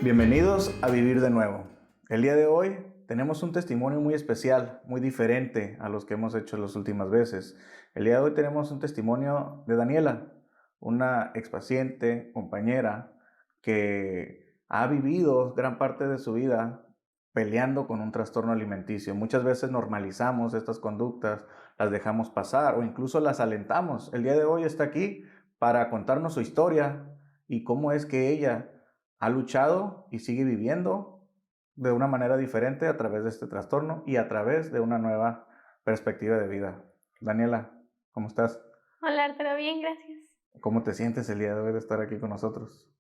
Bienvenidos a Vivir de Nuevo. El día de hoy tenemos un testimonio muy especial, muy diferente a los que hemos hecho las últimas veces. El día de hoy tenemos un testimonio de Daniela, una expaciente, compañera, que ha vivido gran parte de su vida peleando con un trastorno alimenticio. Muchas veces normalizamos estas conductas, las dejamos pasar o incluso las alentamos. El día de hoy está aquí para contarnos su historia y cómo es que ella ha luchado y sigue viviendo de una manera diferente a través de este trastorno y a través de una nueva perspectiva de vida. Daniela, ¿cómo estás? Hola Arturo, bien, gracias. ¿Cómo te sientes el día de hoy de estar aquí con nosotros?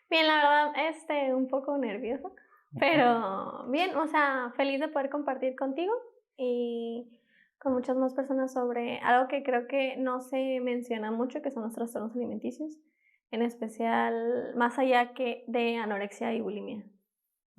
Bien, la verdad, un poco nerviosa, pero bien, o sea, feliz de poder compartir contigo y con muchas más personas sobre algo que creo que no se menciona mucho, que son los trastornos alimenticios, en especial más allá que de anorexia y bulimia.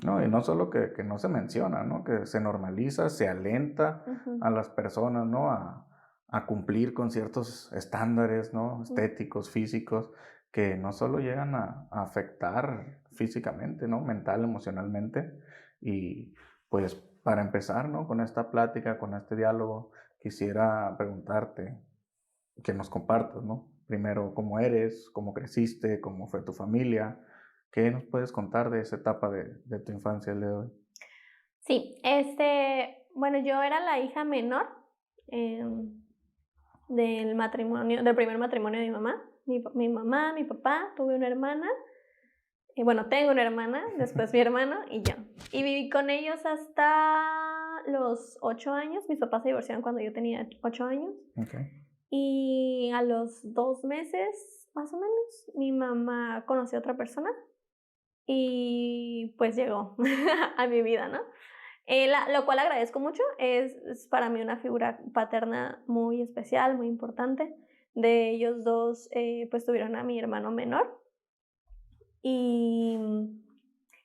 No, y no solo que no se menciona, ¿no? Que se normaliza, se alenta a las personas, ¿no? A cumplir con ciertos estándares, ¿no? Estéticos, físicos, que no solo llegan a afectar físicamente, ¿no? Mental, emocionalmente. Y pues para empezar, ¿no? Con esta plática, con este diálogo, quisiera preguntarte, que nos compartas, ¿no? Primero, cómo eres, cómo creciste, cómo fue tu familia. ¿Qué nos puedes contar de esa etapa de tu infancia el día de hoy? Sí, bueno, yo era la hija menor em, del primer matrimonio de mi mamá. Mi mamá, mi papá, tuve una hermana. Y bueno, tengo una hermana, después mi hermano y yo. Y viví con ellos hasta los 8 años. Mis papás se divorciaron cuando yo tenía 8 años. Okay. Y a los 2 meses, más o menos, mi mamá conoció a otra persona y pues llegó a mi vida, ¿no? Lo cual agradezco mucho. Es para mí una figura paterna muy especial, muy importante. De ellos dos, pues tuvieron a mi hermano menor. Y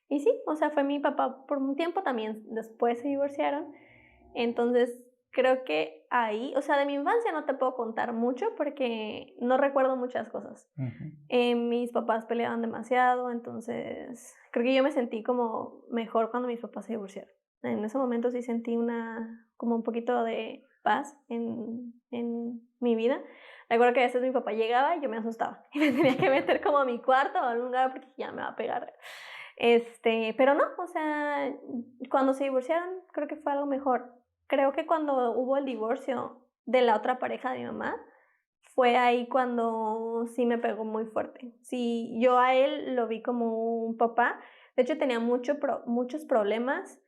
y sí, o sea, fue mi papá por un tiempo, también después se divorciaron. Entonces, creo que ahí, o sea, de mi infancia no te puedo contar mucho porque no recuerdo muchas cosas. Ujú. Mis papás peleaban demasiado, entonces creo que yo me sentí como mejor cuando mis papás se divorciaron. En ese momento sí sentí como un poquito de paz en mi vida. Recuerdo que a veces mi papá llegaba y yo me asustaba y me tenía que meter como a mi cuarto o a algún lugar porque ya me va a pegar. Pero no, o sea, cuando se divorciaron creo que fue algo mejor. Creo que cuando hubo el divorcio de la otra pareja de mi mamá, fue ahí cuando sí me pegó muy fuerte. Sí, yo a él lo vi como un papá. De hecho, tenía muchos problemas.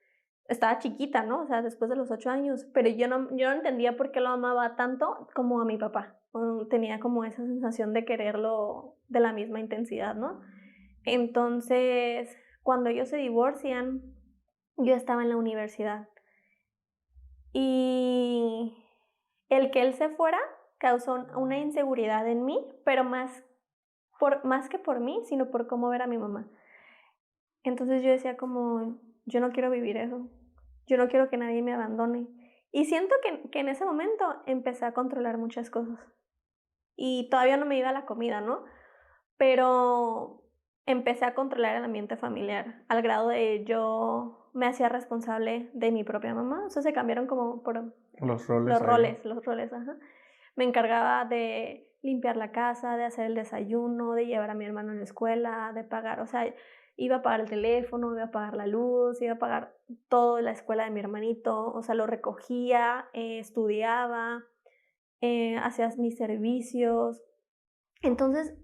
Estaba chiquita, ¿no? O sea, después de los 8 años, pero yo no entendía por qué lo amaba tanto como a mi papá. Tenía como esa sensación de quererlo de la misma intensidad, ¿no? Entonces, cuando ellos se divorcian, yo estaba en la universidad. Y el que él se fuera causó una inseguridad en mí, pero más que por mí, sino por cómo ver a mi mamá. Entonces yo decía como, yo no quiero vivir eso, yo no quiero que nadie me abandone. Y siento que en ese momento empecé a controlar muchas cosas. Y todavía no me iba la comida, ¿no? Pero empecé a controlar el ambiente familiar, al grado de yo me hacía responsable de mi propia mamá. O sea, se cambiaron como por Los roles ahí. los roles, ajá. Me encargaba de limpiar la casa, de hacer el desayuno, de llevar a mi hermano a la escuela, de pagar, o sea, iba a pagar el teléfono, iba a pagar la luz, iba a pagar todo la escuela de mi hermanito, o sea, lo recogía, estudiaba, hacía mis servicios. Entonces,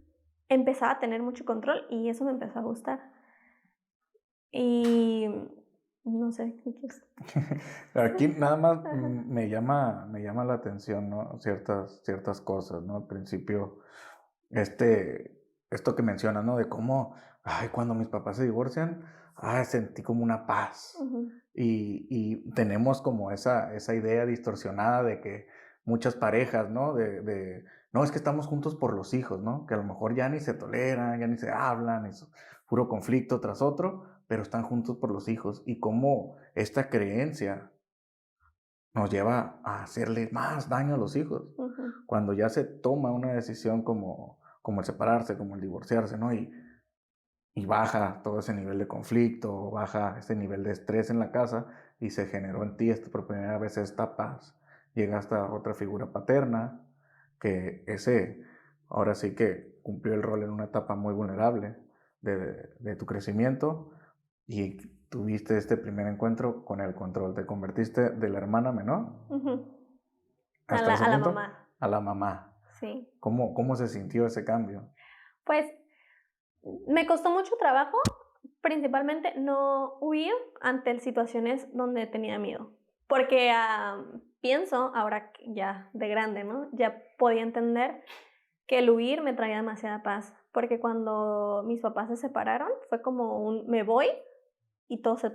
empezaba a tener mucho control y eso me empezó a gustar. Y no sé, ¿qué quieres? Aquí nada más me llama la atención, ¿no? Ciertas cosas, ¿no? Al principio, esto que mencionas, ¿no? De cómo, ay, cuando mis papás se divorcian, ay, sentí como una paz. Ujú. Y tenemos como esa idea distorsionada de que muchas parejas, ¿no? No, es que estamos juntos por los hijos, ¿no? Que a lo mejor ya ni se toleran, ya ni se hablan, es puro conflicto tras otro, pero están juntos por los hijos. Y cómo esta creencia nos lleva a hacerle más daño a los hijos. Ujú. Cuando ya se toma una decisión como el separarse, como el divorciarse, ¿no? y baja todo ese nivel de conflicto, baja ese nivel de estrés en la casa y se generó en ti por primera vez esta paz. Llega hasta otra figura paterna, que ese ahora sí que cumplió el rol en una etapa muy vulnerable de tu crecimiento y tuviste este primer encuentro con el control. Te convertiste de la hermana menor hasta ese A la punto mamá. a la mamá. Sí. ¿Cómo se sintió ese cambio? Pues me costó mucho trabajo, principalmente no huir ante situaciones donde tenía miedo. Porque pienso, ahora ya de grande, ¿no? Ya podía entender que el huir me traía demasiada paz. Porque cuando mis papás se separaron, fue como un me voy y todo se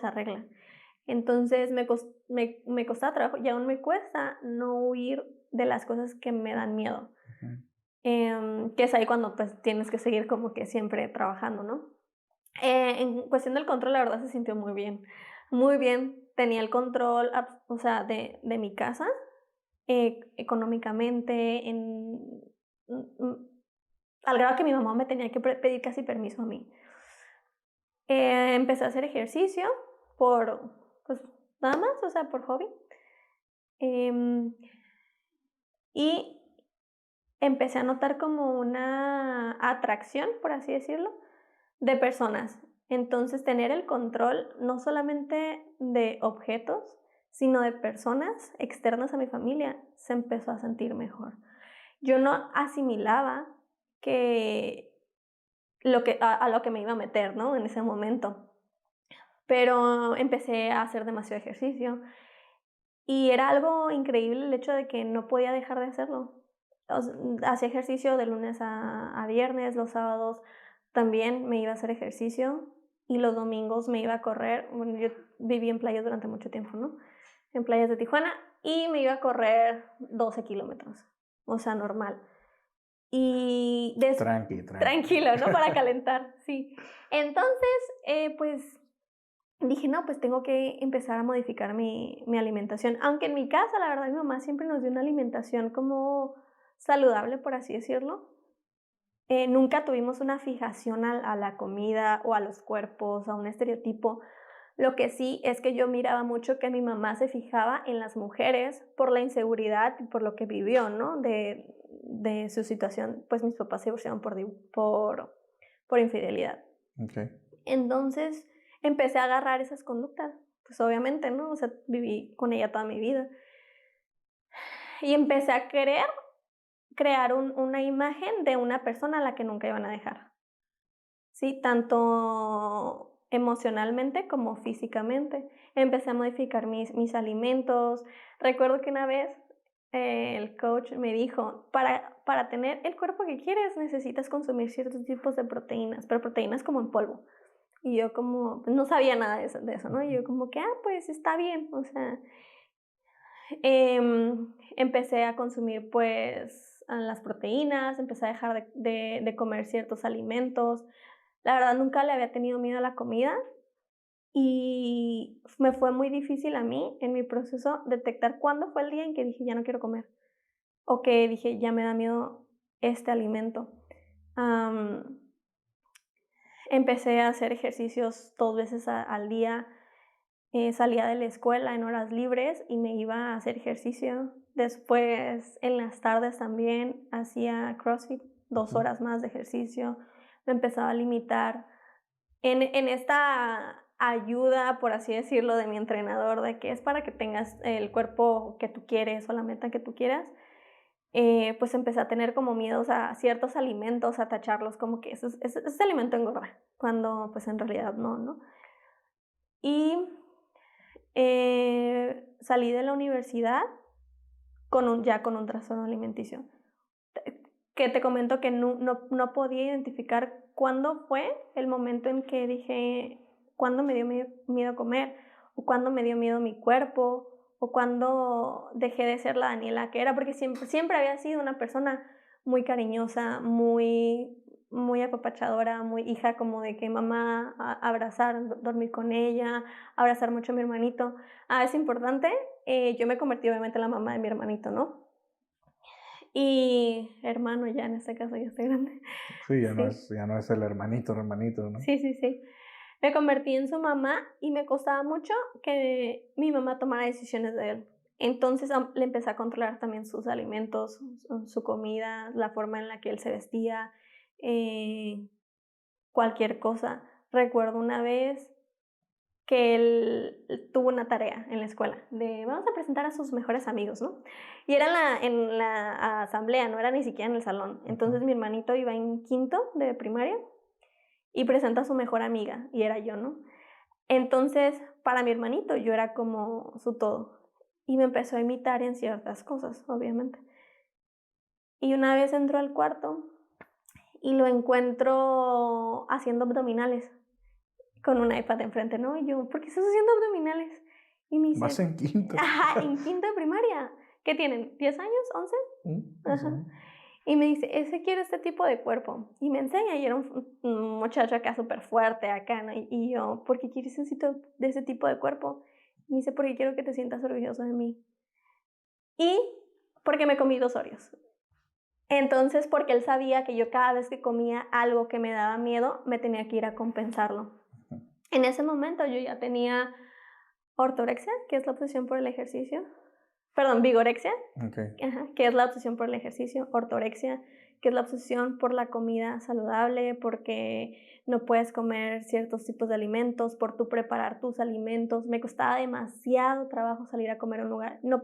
arregla. Entonces me costaba trabajo y aún me cuesta no huir de las cosas que me dan miedo. Que es ahí cuando pues tienes que seguir como que siempre trabajando, ¿no? En cuestión del control, la verdad se sintió muy bien. Muy bien, tenía el control, o sea, de mi casa, económicamente, al grado que mi mamá me tenía que pedir casi permiso a mí. Empecé a hacer ejercicio pues nada más, o sea, por hobby. Y empecé a notar como una atracción, por así decirlo, de personas. Entonces, tener el control no solamente de objetos, sino de personas externas a mi familia, se empezó a sentir mejor. Yo no asimilaba que a lo que me iba a meter, ¿no? En ese momento. Pero empecé a hacer demasiado ejercicio y era algo increíble el hecho de que no podía dejar de hacerlo. Hacía ejercicio de lunes a viernes, los sábados también me iba a hacer ejercicio y los domingos me iba a correr. Bueno, yo viví en playas durante mucho tiempo, ¿no? En playas de Tijuana y me iba a correr 12 kilómetros, o sea, normal. Y tranquilo, ¿no? Para calentar, sí. Entonces, pues dije, no, pues tengo que empezar a modificar mi alimentación. Aunque en mi casa, la verdad, mi mamá siempre nos dio una alimentación como saludable, por así decirlo. Nunca tuvimos una fijación a la comida o a los cuerpos, a un estereotipo. Lo que sí es que yo miraba mucho que mi mamá se fijaba en las mujeres por la inseguridad y por lo que vivió, ¿no? De su situación. Pues mis papás se divorciaron por infidelidad. Okay. Entonces empecé a agarrar esas conductas. Pues obviamente, ¿no? O sea, viví con ella toda mi vida. Y empecé a querer crear una imagen de una persona a la que nunca iban a dejar. Sí, tanto emocionalmente como físicamente. Empecé a modificar mis alimentos. Recuerdo que una vez el coach me dijo, para tener el cuerpo que quieres necesitas consumir ciertos tipos de proteínas, pero proteínas como en polvo. Y yo como, no sabía nada de eso, ¿no? Y yo como que, pues está bien, o sea, empecé a consumir pues las proteínas, empecé a dejar de comer ciertos alimentos. La verdad nunca le había tenido miedo a la comida y me fue muy difícil a mí en mi proceso detectar cuándo fue el día en que dije ya no quiero comer o que dije ya me da miedo este alimento. Empecé a hacer ejercicios 2 veces al día. Salía de la escuela en horas libres y me iba a hacer ejercicio. Después, en las tardes también hacía CrossFit, 2 horas más de ejercicio. Me empezaba a limitar. En esta ayuda, por así decirlo, de mi entrenador, de que es para que tengas el cuerpo que tú quieres o la meta que tú quieras, pues empecé a tener como miedos a ciertos alimentos, a tacharlos como que ese alimento engorda, cuando pues en realidad no, ¿no? Y salí de la universidad ya con un trastorno alimenticio. Que te comento que no podía identificar cuándo fue el momento en que dije, cuándo me dio miedo comer, o cuándo me dio miedo mi cuerpo, o cuándo dejé de ser la Daniela que era, porque siempre había sido una persona muy cariñosa, muy apapachadora, muy hija como de que mamá, abrazar, dormir con ella, abrazar mucho a mi hermanito. Es importante, yo me convertí obviamente en la mamá de mi hermanito, ¿no? Y hermano, ya en este caso ya estoy grande. Sí, ya Sí. no es el hermanito, ¿no? Sí. Me convertí en su mamá y me costaba mucho que mi mamá tomara decisiones de él. Entonces le empecé a controlar también sus alimentos, su comida, la forma en la que él se vestía, eh, cualquier cosa. Recuerdo una vez que él tuvo una tarea en la escuela de vamos a presentar a sus mejores amigos, ¿no? Y era en la asamblea, no era ni siquiera en el salón. Entonces mi hermanito iba en quinto de primaria y presenta a su mejor amiga, y era yo, ¿no? Entonces, para mi hermanito, yo era como su todo. Y me empezó a imitar en ciertas cosas, obviamente. Y una vez entró al cuarto y lo encuentro haciendo abdominales con un iPad enfrente, ¿no? Y yo, ¿por qué estás haciendo abdominales? Y me Vas dice, en quinto. ajá, en quinto de primaria. ¿Qué tienen? ¿10 años? ¿11? Ajá. Y me dice, ese quiere este tipo de cuerpo. Y me enseña, y era un muchacho acá súper fuerte, acá, ¿no? Y yo, ¿por qué quieres de ese tipo de cuerpo? Y me dice, porque quiero que te sientas orgulloso de mí. Y porque me comí 2 Oreos. Entonces, porque él sabía que yo cada vez que comía algo que me daba miedo, me tenía que ir a compensarlo. En ese momento yo ya tenía ortorexia, que es la obsesión por el ejercicio. Perdón, vigorexia, que es la obsesión por el ejercicio, ortorexia, que es la obsesión por la comida saludable, porque no puedes comer ciertos tipos de alimentos, por tú preparar tus alimentos. Me costaba demasiado trabajo salir a comer a un lugar. No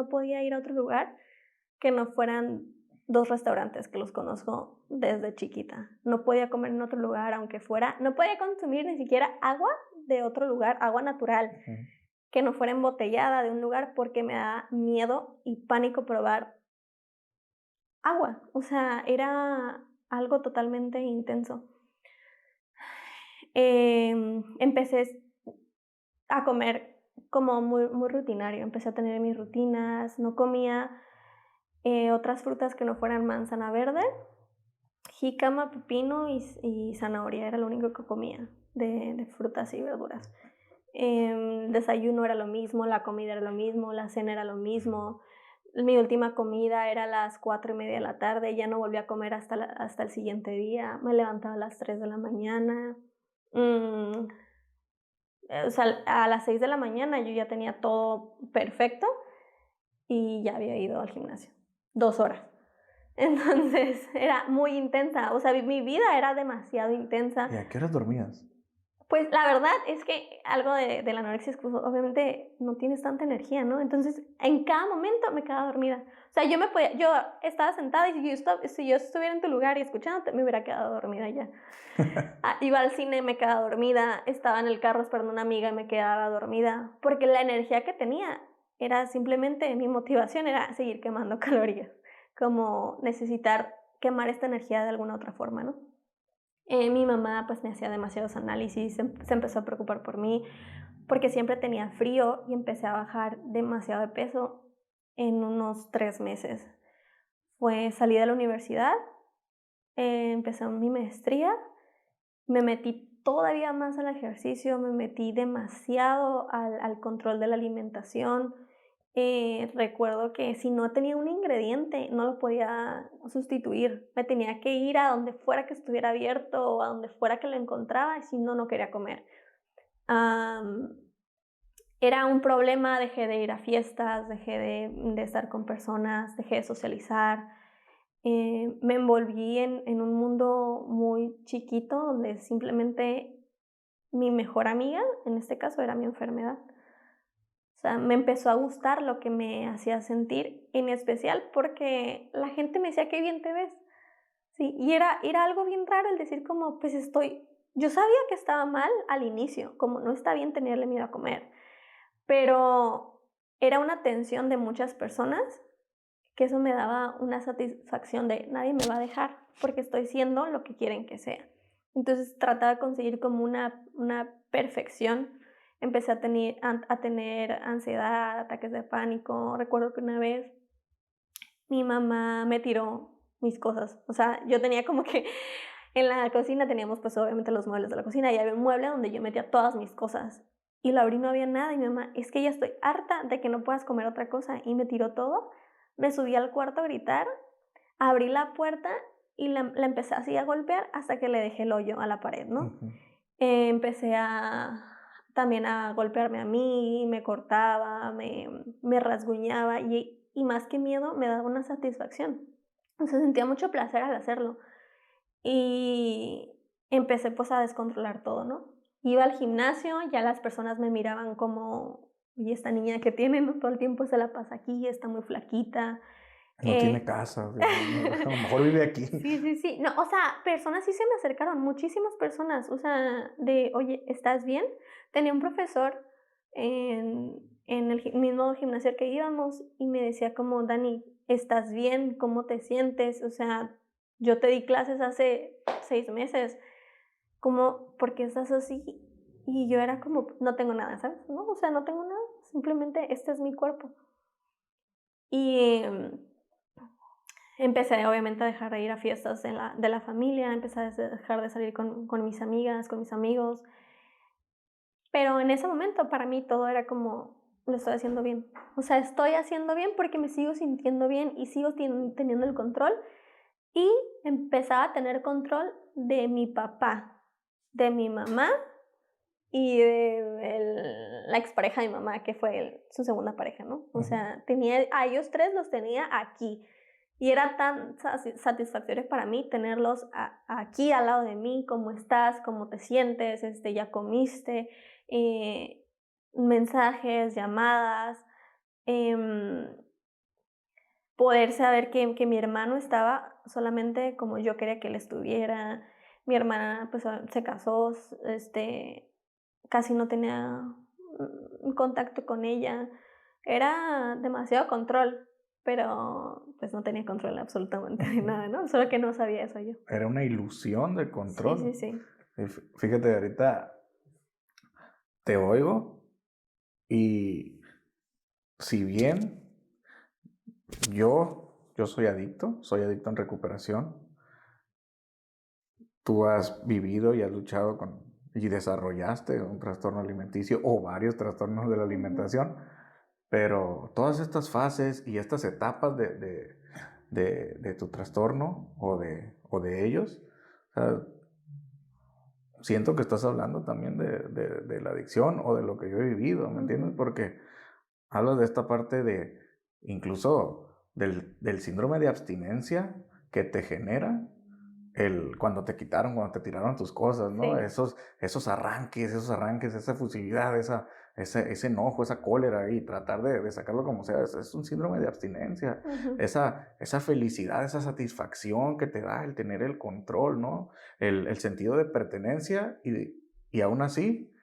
podía ir a otro lugar que no fueran 2 restaurantes que los conozco desde chiquita. No podía comer en otro lugar, aunque fuera, no podía consumir ni siquiera agua de otro lugar, agua natural. Que no fuera embotellada de un lugar porque me da miedo y pánico probar agua. O sea, era algo totalmente intenso. Empecé a comer como muy rutinario. Empecé a tener mis rutinas. No comía otras frutas que no fueran manzana verde, jícama, pepino y zanahoria. Era lo único que comía de frutas y verduras. Desayuno era lo mismo, la comida era lo mismo, la cena era lo mismo. Mi última comida era a las 4:30 de la tarde, ya no volví a comer hasta el siguiente día. Me levantaba a las 3 de la mañana. O sea, a las 6 de la mañana yo ya tenía todo perfecto y ya había ido al gimnasio 2 horas. Entonces era muy intensa, o sea, mi vida era demasiado intensa. ¿Y a qué horas dormías? Pues la verdad es que algo de la anorexia es que obviamente no tienes tanta energía, ¿no? Entonces en cada momento me quedaba dormida. O sea, yo estaba sentada y si yo estuviera en tu lugar y escuchándote, me hubiera quedado dormida ya. Iba al cine, me quedaba dormida, estaba en el carro esperando a una amiga y me quedaba dormida, porque la energía que tenía era simplemente, mi motivación era seguir quemando calorías, como necesitar quemar esta energía de alguna otra forma, ¿no? Mi mamá pues me hacía demasiados análisis, se empezó a preocupar por mí porque siempre tenía frío y empecé a bajar demasiado de peso en unos 3 meses. Salí de la universidad, empecé mi maestría, me metí todavía más al ejercicio, me metí demasiado al control de la alimentación. Recuerdo que si no tenía un ingrediente no lo podía sustituir, me tenía que ir a donde fuera que estuviera abierto o a donde fuera que lo encontraba y si no, no quería comer. Era un problema, dejé de ir a fiestas, dejé de estar con personas, dejé de socializar. Me envolví en un mundo muy chiquito donde simplemente mi mejor amiga, en este caso, era mi enfermedad. O sea, me empezó a gustar lo que me hacía sentir, en especial porque la gente me decía qué bien te ves. Sí, y era algo bien raro el decir como, pues yo sabía que estaba mal al inicio, como no está bien tenerle miedo a comer, pero era una tensión de muchas personas que eso me daba una satisfacción de nadie me va a dejar porque estoy siendo lo que quieren que sea. Entonces trataba de conseguir como una perfección. Empecé a tener ansiedad, ataques de pánico. Recuerdo que una vez mi mamá me tiró mis cosas. O sea, yo tenía como que en la cocina teníamos pues obviamente los muebles de la cocina y había un mueble donde yo metía todas mis cosas. Y lo abrí y no había nada y mi mamá, es que ya estoy harta de que no puedas comer otra cosa y me tiró todo. me subí al cuarto a gritar, abrí la puerta y la empecé así a golpear hasta que le dejé el hoyo a la pared, ¿no? Empecé también a golpearme a mí, me cortaba, me rasguñaba y más que miedo me daba una satisfacción. O sea, sentía mucho placer al hacerlo. Y empecé pues a descontrolar todo, ¿no? Iba al gimnasio, ya las personas me miraban como, oye, esta niña que tiene, ¿no? Todo el tiempo se la pasa aquí, está muy flaquita. No tiene casa, a lo mejor vive aquí. Sí. No, o sea, personas sí se me acercaron, muchísimas personas, o sea, oye, ¿estás bien? Tenía un profesor en el mismo gimnasio al que íbamos y me decía como, Dani, ¿estás bien? ¿Cómo te sientes? O sea, yo te di clases hace 6 meses, ¿por qué estás así? Y yo era como, no tengo nada, ¿sabes? No, o sea, no tengo nada, simplemente este es mi cuerpo. Y empecé obviamente a dejar de ir a fiestas de la familia, empecé a dejar de salir con mis amigas, con mis amigos. Pero en ese momento para mí todo era como, lo estoy haciendo bien. O sea, estoy haciendo bien porque me sigo sintiendo bien y sigo teniendo el control. Y empezaba a tener control de mi papá, de mi mamá y de la expareja de mi mamá, que fue su segunda pareja, ¿no? O sea, a ellos 3 los tenía aquí. Y era tan satisfactorio para mí tenerlos aquí al lado de mí, cómo estás, cómo te sientes, ya comiste, mensajes, llamadas, poder saber que mi hermano estaba solamente como yo quería que él estuviera. Mi hermana pues se casó, casi no tenía contacto con ella. Era demasiado control, pero pues no tenía control absolutamente de nada, ¿no? Solo que no sabía eso yo. Era una ilusión de control. Sí. Fíjate, ahorita te oigo y si bien yo soy adicto en recuperación, tú has vivido y has luchado y desarrollaste un trastorno alimenticio o varios trastornos de la alimentación, pero todas estas fases y estas etapas de tu trastorno o de ellos, o sea, siento que estás hablando también de la adicción o de lo que yo he vivido, ¿me entiendes? Porque hablas de esta parte incluso del síndrome de abstinencia que te genera cuando te tiraron tus cosas, ¿no? Sí. Esos arranques, esa efusividad, ese enojo, esa cólera y tratar de sacarlo como sea, es un síndrome de abstinencia. Esa felicidad, esa satisfacción que te da el tener el control, ¿no? El sentido de pertenencia y aún así,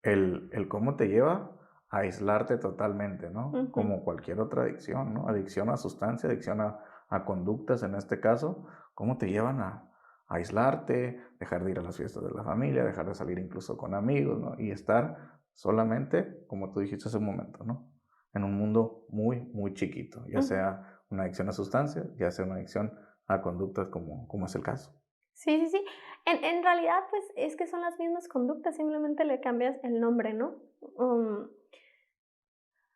el cómo te lleva a aislarte totalmente, ¿no? Como cualquier otra adicción, ¿no? Adicción a sustancia, adicción a conductas en este caso, cómo te llevan a aislarte, dejar de ir a las fiestas de la familia, dejar de salir incluso con amigos, ¿no? Y estar solamente, como tú dijiste hace un momento, ¿no? En un mundo muy, muy chiquito, ya sea una adicción a sustancias, ya sea una adicción a conductas como es el caso. Sí. En realidad, pues, es que son las mismas conductas, simplemente le cambias el nombre, ¿no?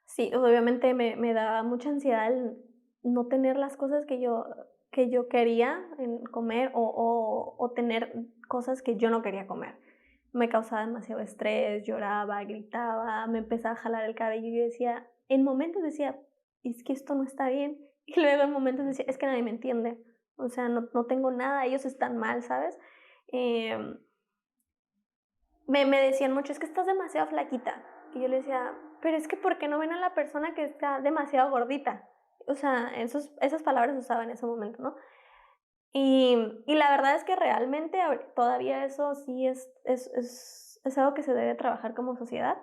Sí, obviamente me da mucha ansiedad el no tener las cosas que yo quería comer o tener cosas que yo no quería comer. Me causaba demasiado estrés, lloraba, gritaba, me empezaba a jalar el cabello y yo decía, en momentos decía, es que esto no está bien. Y luego en momentos decía, es que nadie me entiende. O sea, no tengo nada, ellos están mal, ¿sabes? Me decían mucho, es que estás demasiado flaquita. Y yo le decía, pero es que ¿por qué no ven a la persona que está demasiado gordita? O sea, esas palabras usaba en ese momento, ¿no? Y la verdad es que realmente todavía eso sí es algo que se debe trabajar como sociedad,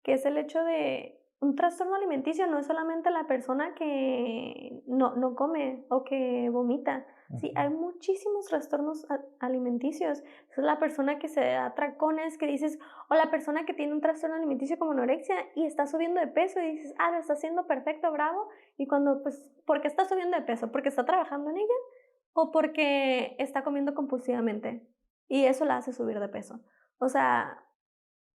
que es el hecho de un trastorno alimenticio no es solamente la persona que no come o que vomita. Sí, hay muchísimos trastornos alimenticios. Es la persona que se da tracones, que dices, o la persona que tiene un trastorno alimenticio como anorexia y está subiendo de peso y dices, lo está haciendo perfecto, bravo. Y cuando, pues, ¿por qué está subiendo de peso? ¿Porque está trabajando en ella? ¿O porque está comiendo compulsivamente? Y eso la hace subir de peso. O sea,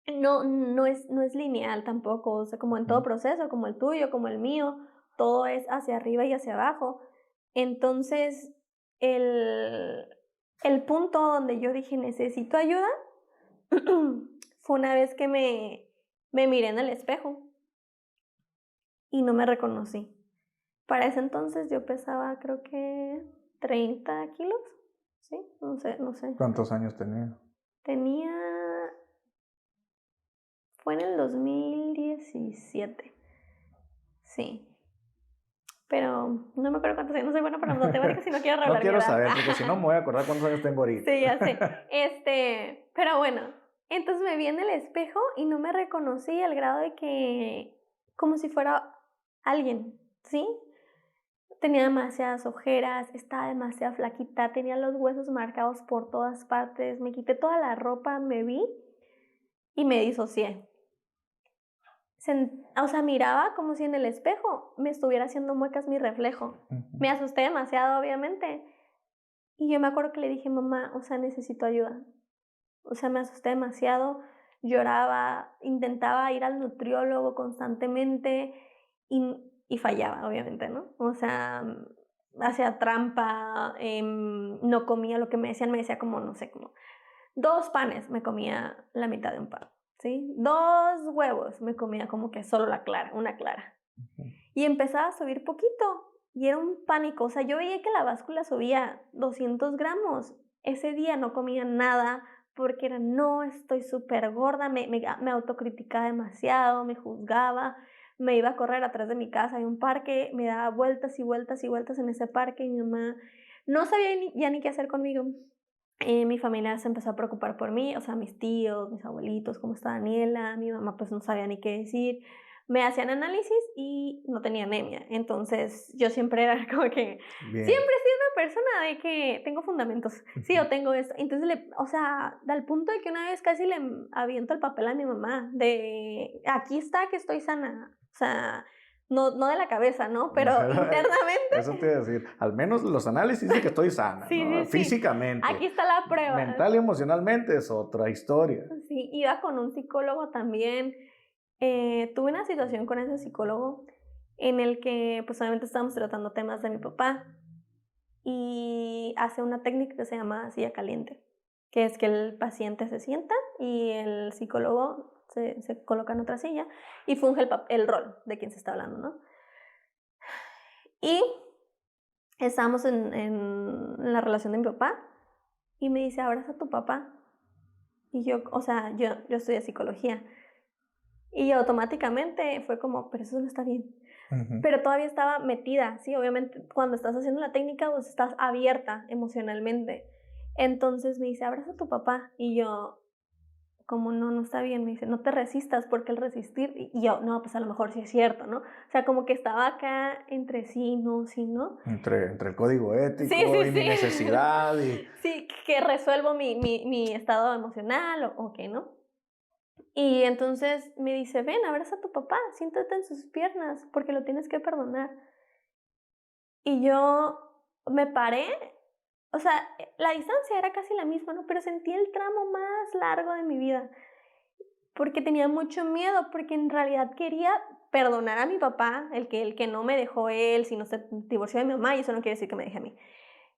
no es lineal tampoco, o sea, como en todo proceso, como el tuyo, como el mío. todo es hacia arriba y hacia abajo. Entonces, el punto donde yo dije, necesito ayuda, fue una vez que me miré en el espejo y no me reconocí. Para ese entonces yo pesaba, creo que 30 kilos, ¿sí? No sé. ¿Cuántos años tenía? Fue en el 2017, sí. Pero no me acuerdo cuántos años, no soy buena para las matemáticas y no quiero revelar No quiero mi edad. saber, porque si no me voy a acordar cuántos años tengo ahorita. Sí, ya sé. Pero bueno, entonces me vi en el espejo y no me reconocí al grado de que, como si fuera alguien, ¿sí? Tenía demasiadas ojeras, estaba demasiado flaquita, tenía los huesos marcados por todas partes, me quité toda la ropa, me vi y me disocié. O sea, miraba como si en el espejo me estuviera haciendo muecas mi reflejo. Me asusté demasiado, obviamente. Y yo me acuerdo que le dije, mamá, o sea, necesito ayuda. O sea, me asusté demasiado, lloraba, intentaba ir al nutriólogo constantemente y fallaba, obviamente, ¿no? O sea, hacía trampa, no comía lo que me decía como, no sé, como 2 panes, me comía la mitad de un pan, ¿sí? 2 huevos, me comía como que solo una clara. Y empezaba a subir poquito. Y era un pánico, o sea, yo veía que la báscula subía 200 gramos. Ese día no comía nada porque no, estoy súper gorda, me autocriticaba demasiado, me juzgaba, me iba a correr atrás de mi casa, hay un parque, me daba vueltas y vueltas y vueltas en ese parque y mi mamá no sabía ya ni qué hacer conmigo. Mi familia se empezó a preocupar por mí, o sea, mis tíos, mis abuelitos, cómo está Daniela, mi mamá pues no sabía ni qué decir. Me hacían análisis y no tenía anemia, entonces yo siempre era como que, Bien. siempre he sido una persona de que tengo fundamentos, sí, o tengo esto, entonces, o sea, al punto de que una vez casi le aviento el papel a mi mamá, de, aquí está que estoy sana, o sea, no de la cabeza, ¿no? Pero internamente. Eso te iba a decir. Al menos los análisis dicen que estoy sana, sí, ¿no? sí. Físicamente. Aquí está la prueba. Mental y emocionalmente es otra historia. Sí, iba con un psicólogo también. Tuve una situación con ese psicólogo en el que pues obviamente estábamos tratando temas de mi papá y hace una técnica que se llama silla caliente, que es que el paciente se sienta y el psicólogo se coloca en otra silla y funge el rol de quien se está hablando, ¿no? Y estábamos en la relación de mi papá y me dice, abraza a tu papá. Y yo, o sea, yo estudié psicología. Y automáticamente fue como, pero eso no está bien. Pero todavía estaba metida, ¿sí? Obviamente cuando estás haciendo la técnica, pues estás abierta emocionalmente. Entonces me dice, abraza a tu papá. Y yo, como no está bien, me dice, no te resistas, porque el resistir, y yo, no, pues a lo mejor sí es cierto, ¿no? O sea, como que estaba acá entre sí, no, sí, ¿no? Entre el código ético sí. y mi necesidad. Sí, que resuelvo mi estado emocional o qué, ¿no? Y entonces me dice, ven, abraza a tu papá, siéntate en sus piernas, porque lo tienes que perdonar. Y yo me paré, o sea, la distancia era casi la misma, ¿no? Pero sentí el tramo más largo de mi vida, porque tenía mucho miedo, porque en realidad quería perdonar a mi papá, el que no me dejó él, sino se divorció de mi mamá, y eso no quiere decir que me deje a mí.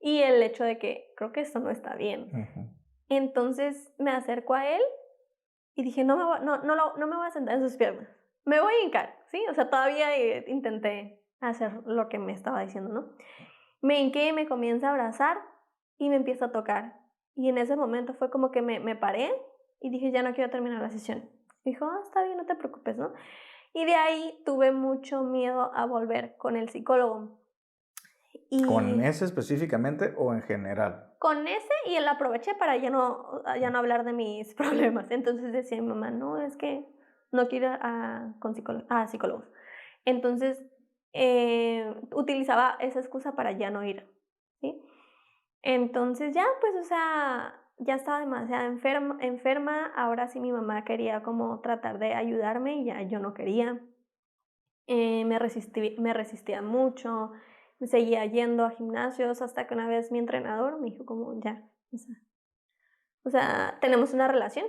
Y el hecho de que creo que esto no está bien. Entonces me acerco a él y dije, no me voy a sentar en sus piernas, me voy a hincar, ¿sí? O sea, todavía intenté hacer lo que me estaba diciendo, ¿no? Me hinqué, me comienza a abrazar y me empieza a tocar. Y en ese momento fue como que me paré y dije, ya no quiero terminar la sesión. Dijo, está bien, no te preocupes, ¿no? Y de ahí tuve mucho miedo a volver con el psicólogo. ¿Con ese específicamente o en general? Con ese, y él aproveché para ya no hablar de mis problemas. Entonces decía mi mamá, no, es que no quiero ir a psicólogos. Entonces utilizaba esa excusa para ya no ir, ¿sí? Entonces ya, pues, o sea, ya estaba demasiado enferma. Ahora sí mi mamá quería como tratar de ayudarme y ya yo no quería. Me resistía mucho. Seguía yendo a gimnasios hasta que una vez mi entrenador me dijo como, ya, o sea, O sea, tenemos una relación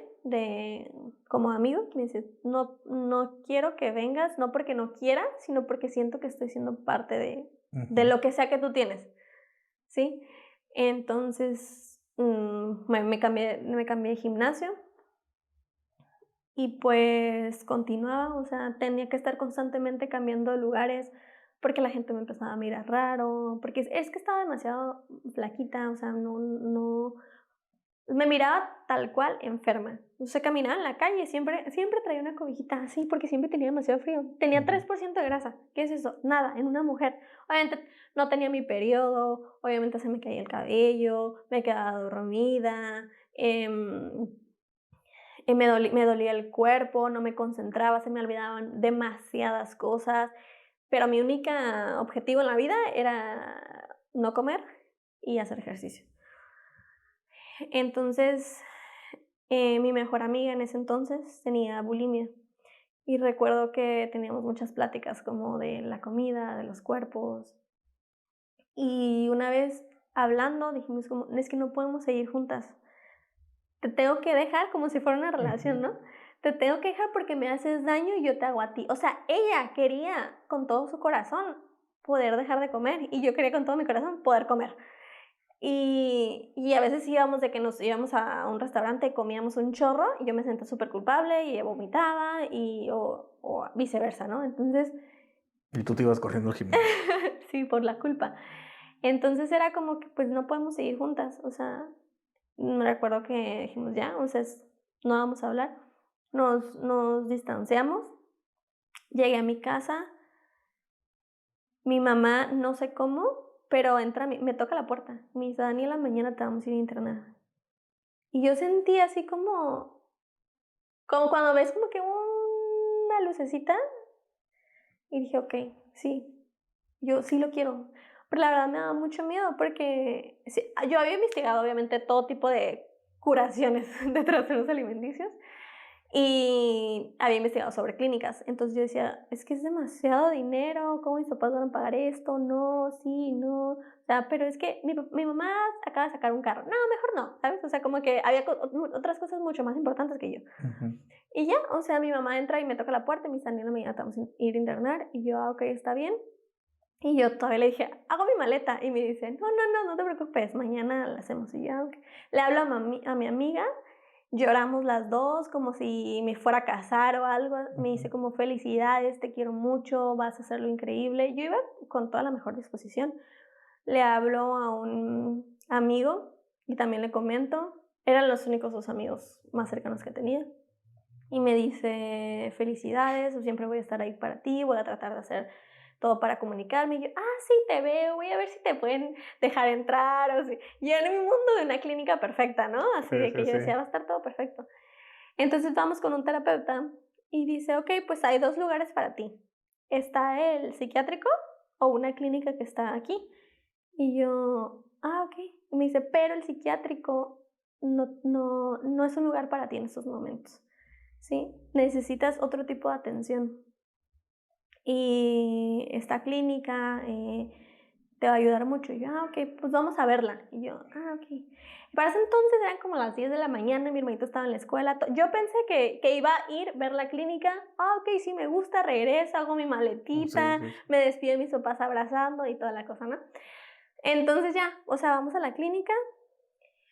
como amigos. Me dice, no quiero que vengas, no porque no quiera, sino porque siento que estoy siendo parte de lo que sea que tú tienes, ¿sí? Entonces, me cambié de gimnasio y pues continuaba, o sea, tenía que estar constantemente cambiando de lugares porque la gente me empezaba a mirar raro, porque es que estaba demasiado flaquita, o sea, no me miraba tal cual enferma. O sea, caminaba en la calle, siempre traía una cobijita así, porque siempre tenía demasiado frío. Tenía 3% de grasa. ¿Qué es eso? Nada, en una mujer. Obviamente no tenía mi periodo, obviamente se me caía el cabello, me quedaba dormida, me dolía el cuerpo, no me concentraba, se me olvidaban demasiadas cosas. Pero mi único objetivo en la vida era no comer y hacer ejercicio. Entonces, mi mejor amiga en ese entonces tenía bulimia y recuerdo que teníamos muchas pláticas como de la comida, de los cuerpos, y una vez hablando dijimos como, es que no podemos seguir juntas, te tengo que dejar como si fuera una relación, ¿no? Te tengo que dejar porque me haces daño y yo te hago a ti. O sea, ella quería con todo su corazón poder dejar de comer y yo quería con todo mi corazón poder comer. Y a veces íbamos de que nos íbamos a un restaurante y comíamos un chorro y yo me sentía súper culpable y ella vomitaba o viceversa, ¿no? Entonces... Y tú te ibas corriendo al gimnasio. Sí, por la culpa. Entonces era como que pues no podemos seguir juntas, o sea, me recuerdo que dijimos ya, o sea, no vamos a hablar, nos distanciamos, llegué a mi casa, mi mamá no sé cómo, pero entra, me toca la puerta, me dice, Daniela, mañana te vamos a ir a internar. Y yo sentí así como cuando ves como que una lucecita y dije, ok, sí, yo sí lo quiero. Pero la verdad me daba mucho miedo porque sí, yo había investigado obviamente todo tipo de curaciones de trastornos alimenticios y había investigado sobre clínicas. Entonces yo decía, es que es demasiado dinero, ¿cómo mis papás van a pagar esto? No, sí, no. O sea, pero es que mi mamá acaba de sacar un carro. No, mejor no, ¿sabes? O sea, como que había otras cosas mucho más importantes que yo. Y ya, o sea, mi mamá entra y me toca la puerta y me dice, Daniela, mañana te vamos a ir a internar. Y yo, ok, está bien. Y yo todavía le dije, hago mi maleta. Y me dice, no te preocupes, mañana la hacemos. Y yo, okay. Le hablo a mi amiga, lloramos las dos como si me fuera a casar o algo. Me dice como, felicidades, te quiero mucho, vas a hacerlo increíble. Yo iba con toda la mejor disposición. Le hablo a un amigo y también le comento. Eran los únicos 2 amigos más cercanos que tenía. Y me dice, felicidades, siempre voy a estar ahí para ti, voy a tratar de hacer todo para comunicarme. Y yo, sí, te veo, voy a ver si te pueden dejar entrar. O si... Yo en mi mundo de una clínica perfecta, ¿no? Así de que yo decía, va a estar todo perfecto. Entonces vamos con un terapeuta y dice, ok, pues hay 2 lugares para ti. Está el psiquiátrico o una clínica que está aquí. Y yo, ok. Y me dice, pero el psiquiátrico no es un lugar para ti en estos momentos. ¿Sí? Necesitas otro tipo de atención. Y esta clínica te va a ayudar mucho. Y yo, ok, pues vamos a verla. Y yo, ok. Para ese entonces eran como las 10 de la mañana, mi hermanito estaba en la escuela. Yo pensé que iba a ir a ver la clínica. Ok, sí me gusta, regreso, hago mi maletita, sí. Me despido de mis papás abrazando y toda la cosa, ¿no? Entonces ya, o sea, vamos a la clínica,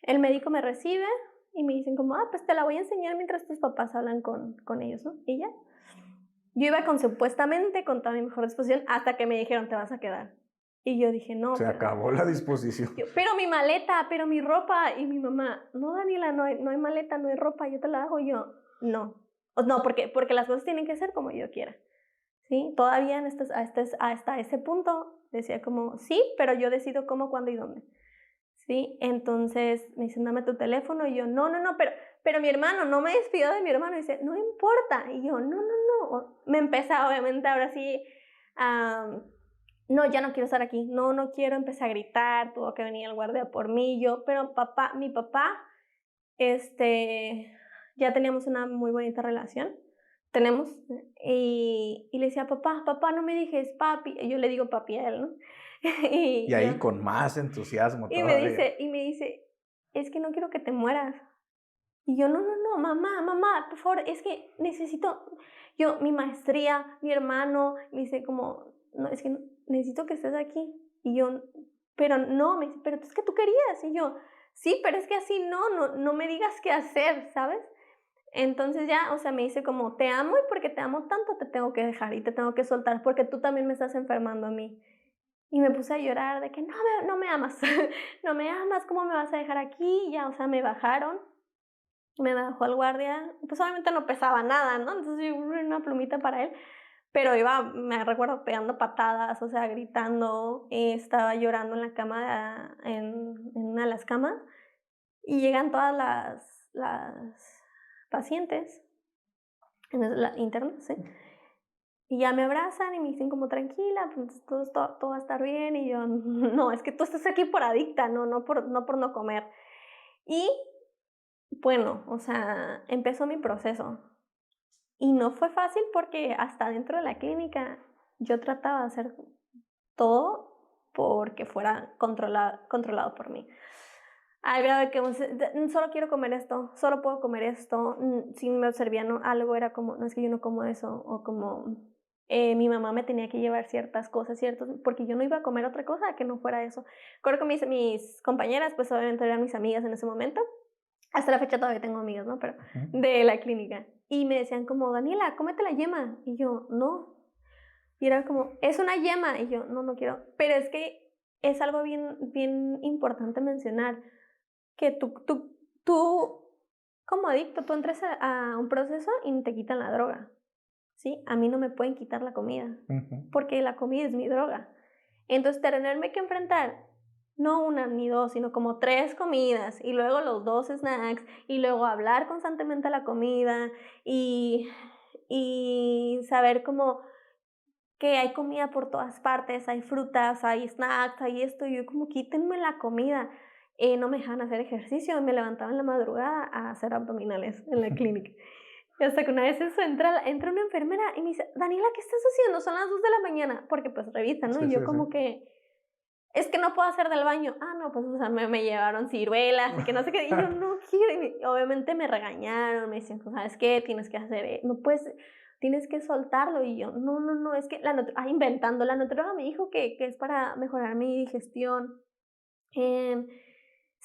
el médico me recibe y me dicen como, pues te la voy a enseñar mientras tus papás hablan con ellos, ¿no? Y ya. Yo iba supuestamente con toda mi mejor disposición hasta que me dijeron, te vas a quedar. Y yo dije, no. Se acabó la disposición. Pero mi maleta, pero mi ropa. Y mi mamá, no, Daniela, no hay maleta, no hay ropa, yo te la hago. Y yo, no. No, porque las cosas tienen que ser como yo quiera. ¿Sí? Todavía hasta ese punto decía como, sí, pero yo decido cómo, cuándo y dónde. ¿Sí? Entonces me dicen, dame tu teléfono. Y yo, no, pero mi hermano, no me despido de mi hermano. Y dice, no importa. Y yo, no. Me empezaba, obviamente, ahora sí, no, ya no quiero estar aquí. No quiero. Empecé a gritar, tuvo que venir el guardia por mí. Pero mi papá, ya teníamos una muy bonita relación. Y le decía, papá, no me dijes papi. Y yo le digo papi a él, ¿no? y ahí con más entusiasmo y me dice, es que no quiero que te mueras. Y yo, no, mamá, por favor, es que necesito, mi maestría, mi hermano, me dice como, no, es que necesito que estés aquí. Y yo, pero no, me dice, pero es que tú querías. Y yo, sí, pero es que así no me digas qué hacer, ¿sabes? Entonces ya, o sea, me dice como, te amo y porque te amo tanto te tengo que dejar y te tengo que soltar porque tú también me estás enfermando a mí. Y me puse a llorar de que no me amas, no me amas, ¿cómo me vas a dejar aquí? Y ya, o sea, me bajaron, me bajó el guardia, pues obviamente no pesaba nada, ¿no? Entonces yo una plumita para él, pero iba, me recuerdo pegando patadas, o sea, gritando, estaba llorando en la cama, en una de las camas, y llegan todas las pacientes, internas, ¿sí? Y ya me abrazan y me dicen como tranquila, pues todo va a estar bien. Y yo, no, es que tú estás aquí por adicta, no por no comer. Y bueno, o sea, empezó mi proceso. Y no fue fácil porque hasta dentro de la clínica yo trataba de hacer todo porque fuera controlado por mí. Al grado de que solo quiero comer esto, solo puedo comer esto. Si me servían algo era como, no es que yo no como eso, o como mi mamá me tenía que llevar ciertas cosas, porque yo no iba a comer otra cosa que no fuera eso. Recuerdo que mis compañeras, pues obviamente eran mis amigas en ese momento. Hasta la fecha todavía tengo amigas, ¿no? Pero de la clínica. Y me decían como, Daniela, cómete la yema. Y yo, no. Y era como, es una yema. Y yo, no quiero. Pero es que es algo bien importante mencionar que tú como adicto, tú entras a un proceso y te quitan la droga, ¿sí? A mí no me pueden quitar la comida, porque la comida es mi droga. Entonces, tenerme que enfrentar, no una ni dos, sino como 3 comidas, y luego los 2 snacks, y luego hablar constantemente a la comida, y saber como que hay comida por todas partes, hay frutas, hay snacks, hay esto, y yo como quítenme la comida. No me dejaban hacer ejercicio, me levantaba en la madrugada a hacer abdominales en la clínica. Y hasta que una vez entra una enfermera y me dice, Daniela, ¿qué estás haciendo? Son las 2 de la mañana, porque pues revisan, ¿no? Sí, y yo como que, es que no puedo hacer del baño. Ah, no, pues o sea, me llevaron ciruelas y que no sé qué, y yo no quiero. Y obviamente me regañaron, me decían, ¿sabes qué? Tienes que hacer, no puedes, tienes que soltarlo. Y yo, no, es que inventando, la nutrióloga me dijo que es para mejorar mi digestión.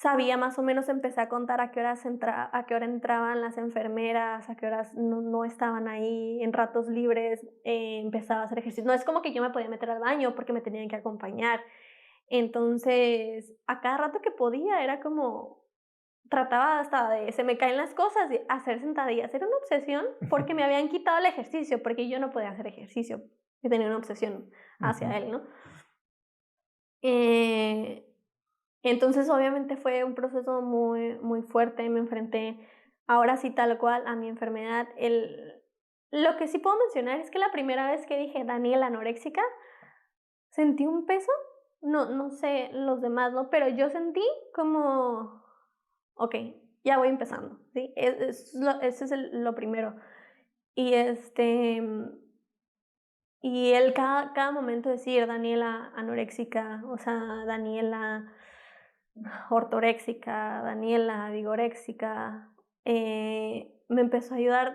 Sabía más o menos, empecé a contar a qué hora entraban las enfermeras, a qué horas no estaban ahí, en ratos libres empezaba a hacer ejercicio. No es como que yo me podía meter al baño porque me tenían que acompañar. Entonces, a cada rato que podía era como, trataba hasta de, se me caen las cosas, de hacer sentadillas. Era una obsesión porque me habían quitado el ejercicio, porque yo no podía hacer ejercicio. Yo tenía una obsesión hacia él, ¿no? Entonces, obviamente fue un proceso muy fuerte. Me enfrenté ahora sí tal cual a mi enfermedad. Lo que sí puedo mencionar es que la primera vez que dije Daniela anoréxica, sentí un peso. No sé los demás, ¿no? Pero yo sentí como, ok, ya voy empezando, ¿sí? Ese es lo primero. Y y cada momento decir Daniela anoréxica, o sea, Daniela ortoréxica, Daniela vigoréxica, me empezó a ayudar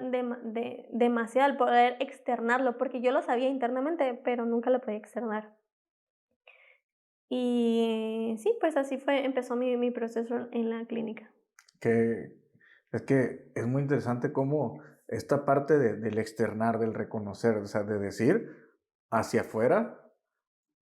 demasiado al poder externarlo, porque yo lo sabía internamente, pero nunca lo podía externar. Y sí, pues así empezó mi proceso en la clínica. Es que es muy interesante cómo esta parte del externar, del reconocer, o sea, de decir hacia afuera,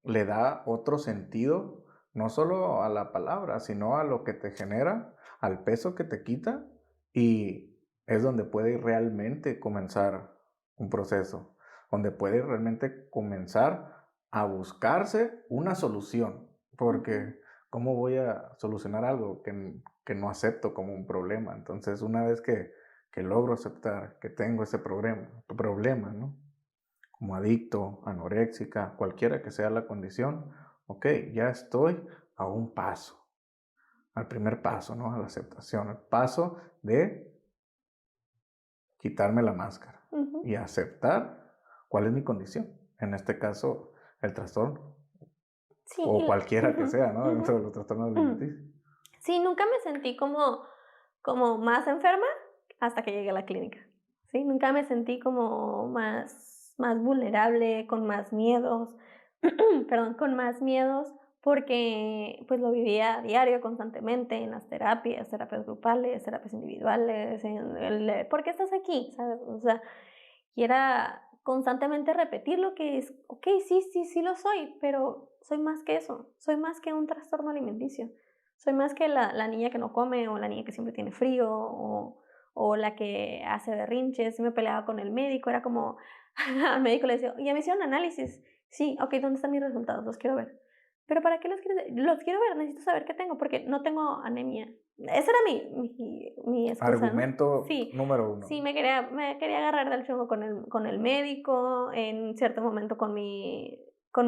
le da otro sentido, no solo a la palabra, sino a lo que te genera, al peso que te quita, y es donde puede realmente comenzar un proceso, donde puede realmente comenzar a buscarse una solución, porque ¿cómo voy a solucionar algo que no acepto como un problema? Entonces, una vez que logro aceptar que tengo ese problema, ¿no? Como adicto, anoréxica, cualquiera que sea la condición, ok, ya estoy a un paso, al primer paso, ¿no? A la aceptación, al paso de quitarme la máscara y aceptar cuál es mi condición. En este caso, el trastorno, o cualquiera que sea, ¿no? Dentro de los trastornos alimenticios. Sí, nunca me sentí como como más enferma hasta que llegué a la clínica, ¿sí? Nunca me sentí como más vulnerable, con más miedos, perdón, con más miedos, porque pues lo vivía a diario, constantemente, en las terapias grupales, terapias individuales, ¿por qué estás aquí? ¿Sabes? O sea, y era constantemente repetir lo que es, ok, sí lo soy, pero soy más que eso, soy más que un trastorno alimenticio, soy más que la niña que no come, o la niña que siempre tiene frío, o la que hace berrinches. Me peleaba con el médico, era como, al médico le decía, ya me hicieron análisis, sí, ok, ¿dónde están mis resultados? Los quiero ver. ¿Pero para qué los quieres ver? Los quiero ver, necesito saber qué tengo, porque no tengo anemia. Esa era mi excusa, Argumento ¿no? Sí, número 1. sí, me quería agarrar del chongo con el médico, en cierto momento con mi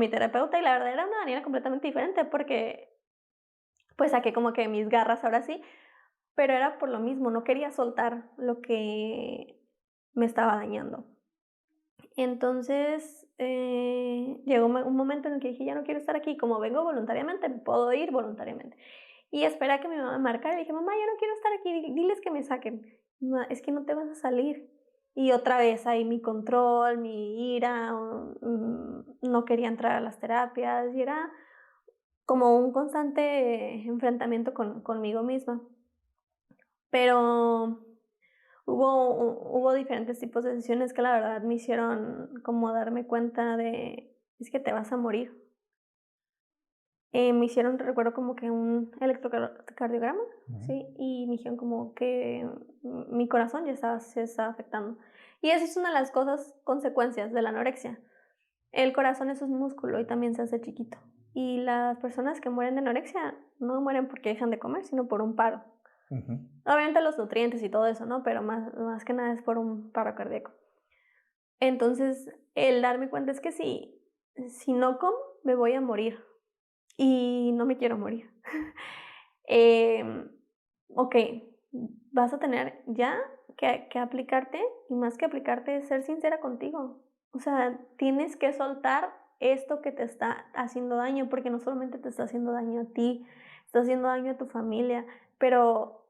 terapeuta, y la verdad era una Daniela completamente diferente, porque pues saqué como que mis garras ahora sí, pero era por lo mismo, no quería soltar lo que me estaba dañando. Entonces, llegó un momento en el que dije, ya no quiero estar aquí, como vengo voluntariamente, puedo ir voluntariamente. Y esperé a que mi mamá me marcara y dije, mamá, yo no quiero estar aquí, diles que me saquen. Mamá, es que no te vas a salir. Y otra vez ahí mi control, mi ira, no quería entrar a las terapias, y era como un constante enfrentamiento conmigo misma. Pero hubo diferentes tipos de sesiones que la verdad me hicieron como darme cuenta de, es que te vas a morir. Me hicieron, recuerdo, como que un electrocardiograma, ¿sí? Y me dijeron como que mi corazón se estaba afectando. Y esa es una de las consecuencias de la anorexia. El corazón es un músculo y también se hace chiquito. Y las personas que mueren de anorexia no mueren porque dejan de comer, sino por un paro. Obviamente los nutrientes y todo eso, ¿no? Pero más que nada es por un paro cardíaco. Entonces, el darme cuenta es que si no como, me voy a morir. Y no me quiero morir. Ok, vas a tener ya que aplicarte, y más que aplicarte, ser sincera contigo. O sea, tienes que soltar esto que te está haciendo daño, porque no solamente te está haciendo daño a ti, está haciendo daño a tu familia, pero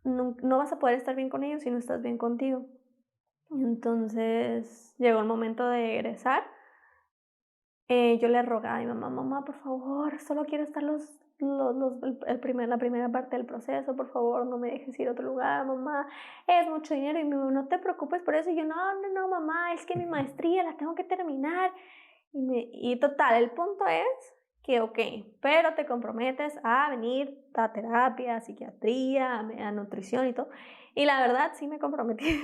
no vas a poder estar bien con ellos si no estás bien contigo. Entonces llegó el momento de egresar. Yo le rogaba a mi mamá, mamá, por favor, solo quiero estar la primera parte del proceso, por favor, no me dejes ir a otro lugar, mamá, es mucho dinero. Y mi mamá, no te preocupes por eso. Y yo, no, mamá, es que mi maestría la tengo que terminar. Y total, el punto es que, ok, pero te comprometes a venir a terapia, a psiquiatría, a nutrición y todo. Y la verdad, sí me comprometí.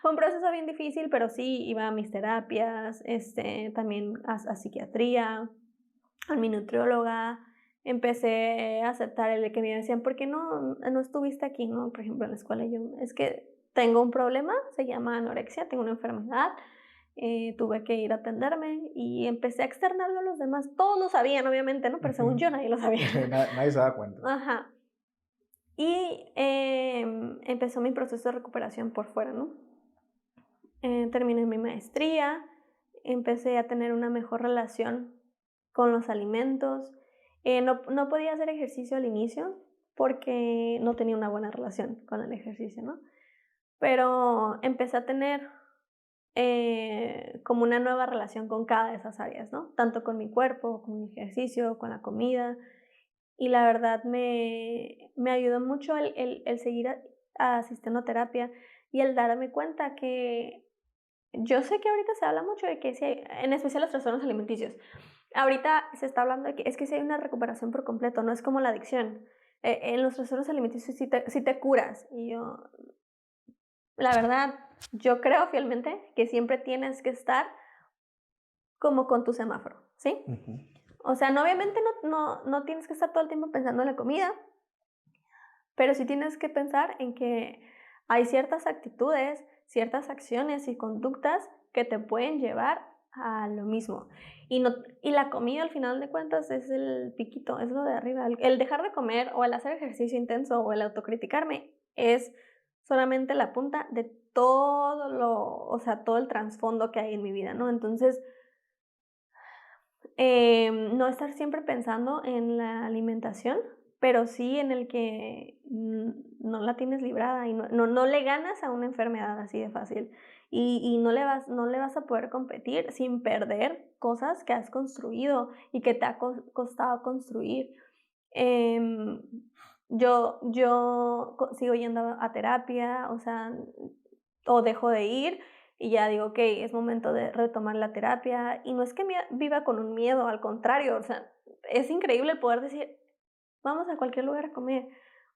Fue un proceso bien difícil, pero sí iba a mis terapias, también a psiquiatría, a mi nutrióloga. Empecé a aceptar el que me decían, ¿por qué no estuviste aquí, no? Por ejemplo, en la escuela, yo, es que tengo un problema, se llama anorexia, tengo una enfermedad. Tuve que ir a atenderme y empecé a externarlo a los demás. Todos lo sabían, obviamente, ¿no? Pero según yo nadie lo sabía. Nadie se da cuenta. Ajá. Y empezó mi proceso de recuperación por fuera, ¿no? Terminé mi maestría, empecé a tener una mejor relación con los alimentos. No podía hacer ejercicio al inicio porque no tenía una buena relación con el ejercicio, ¿no? Pero empecé a tener como una nueva relación con cada de esas áreas, ¿no? Tanto con mi cuerpo, con mi ejercicio, con la comida. Y la verdad me ayudó mucho el seguir asistiendo a terapia, y el darme cuenta que yo sé que ahorita se habla mucho de que en especial los trastornos alimenticios, ahorita se está hablando de que es que si hay una recuperación por completo, no es como la adicción. En los trastornos alimenticios sí te curas. Y yo, la verdad, yo creo fielmente que siempre tienes que estar como con tu semáforo, ¿sí? O sea, obviamente no tienes que estar todo el tiempo pensando en la comida, pero sí tienes que pensar en que hay ciertas actitudes, ciertas acciones y conductas que te pueden llevar a lo mismo. Y la comida, al final de cuentas, es el piquito, es lo de arriba. El dejar de comer, o el hacer ejercicio intenso, o el autocriticarme es solamente la punta de todo el trasfondo que hay en mi vida, ¿no? Entonces, no estar siempre pensando en la alimentación, pero sí en el que no la tienes librada y no le ganas a una enfermedad así de fácil. Y no le vas a poder competir sin perder cosas que has construido y que te ha costado construir. Em, sigo yendo a terapia, o sea, o dejo de ir y ya digo, okey, es momento de retomar la terapia. Y no es que viva con un miedo, al contrario, o sea, es increíble poder decir: "Vamos a cualquier lugar a comer",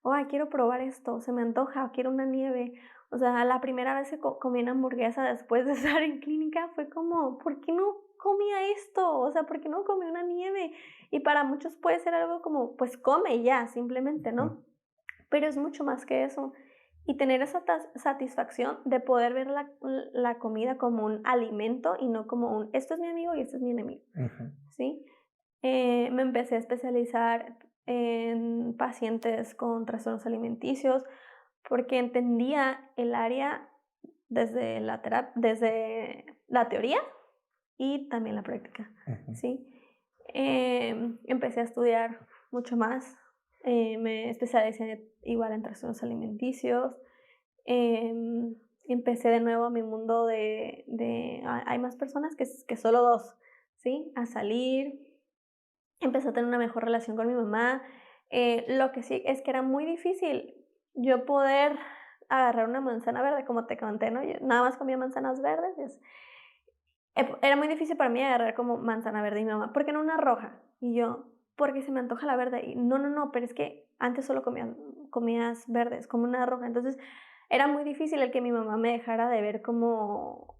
o "Ay, quiero probar esto, se me antoja, o quiero una nieve". O sea, la primera vez que comí una hamburguesa después de estar en clínica fue como, ¿por qué no comía esto? O sea, ¿por qué no comí una nieve? Y para muchos puede ser algo como, pues come y ya, simplemente, Ujú. ¿no? Pero es mucho más que eso. Y tener esa satisfacción de poder ver la comida como un alimento y no como un, esto es mi amigo y esto es mi enemigo, Ujú. ¿sí? Me empecé a especializar en pacientes con trastornos alimenticios porque entendía el área desde la teoría y también la práctica, Ujú. ¿sí? Empecé a estudiar mucho más, me especialicé igual en trastornos alimenticios, em, empecé de nuevo mi mundo hay más personas que solo dos, ¿sí? A salir, empecé a tener una mejor relación con mi mamá. Lo que sí es que era muy difícil yo poder agarrar una manzana verde, como te conté, ¿no? Yo nada más comía manzanas verdes. Era muy difícil para mí agarrar como manzana verde y mi mamá, ¿por qué no una roja? Y yo, porque se me antoja la verde. Y no, pero es que antes solo comías verdes, como una roja. Entonces era muy difícil el que mi mamá me dejara de ver como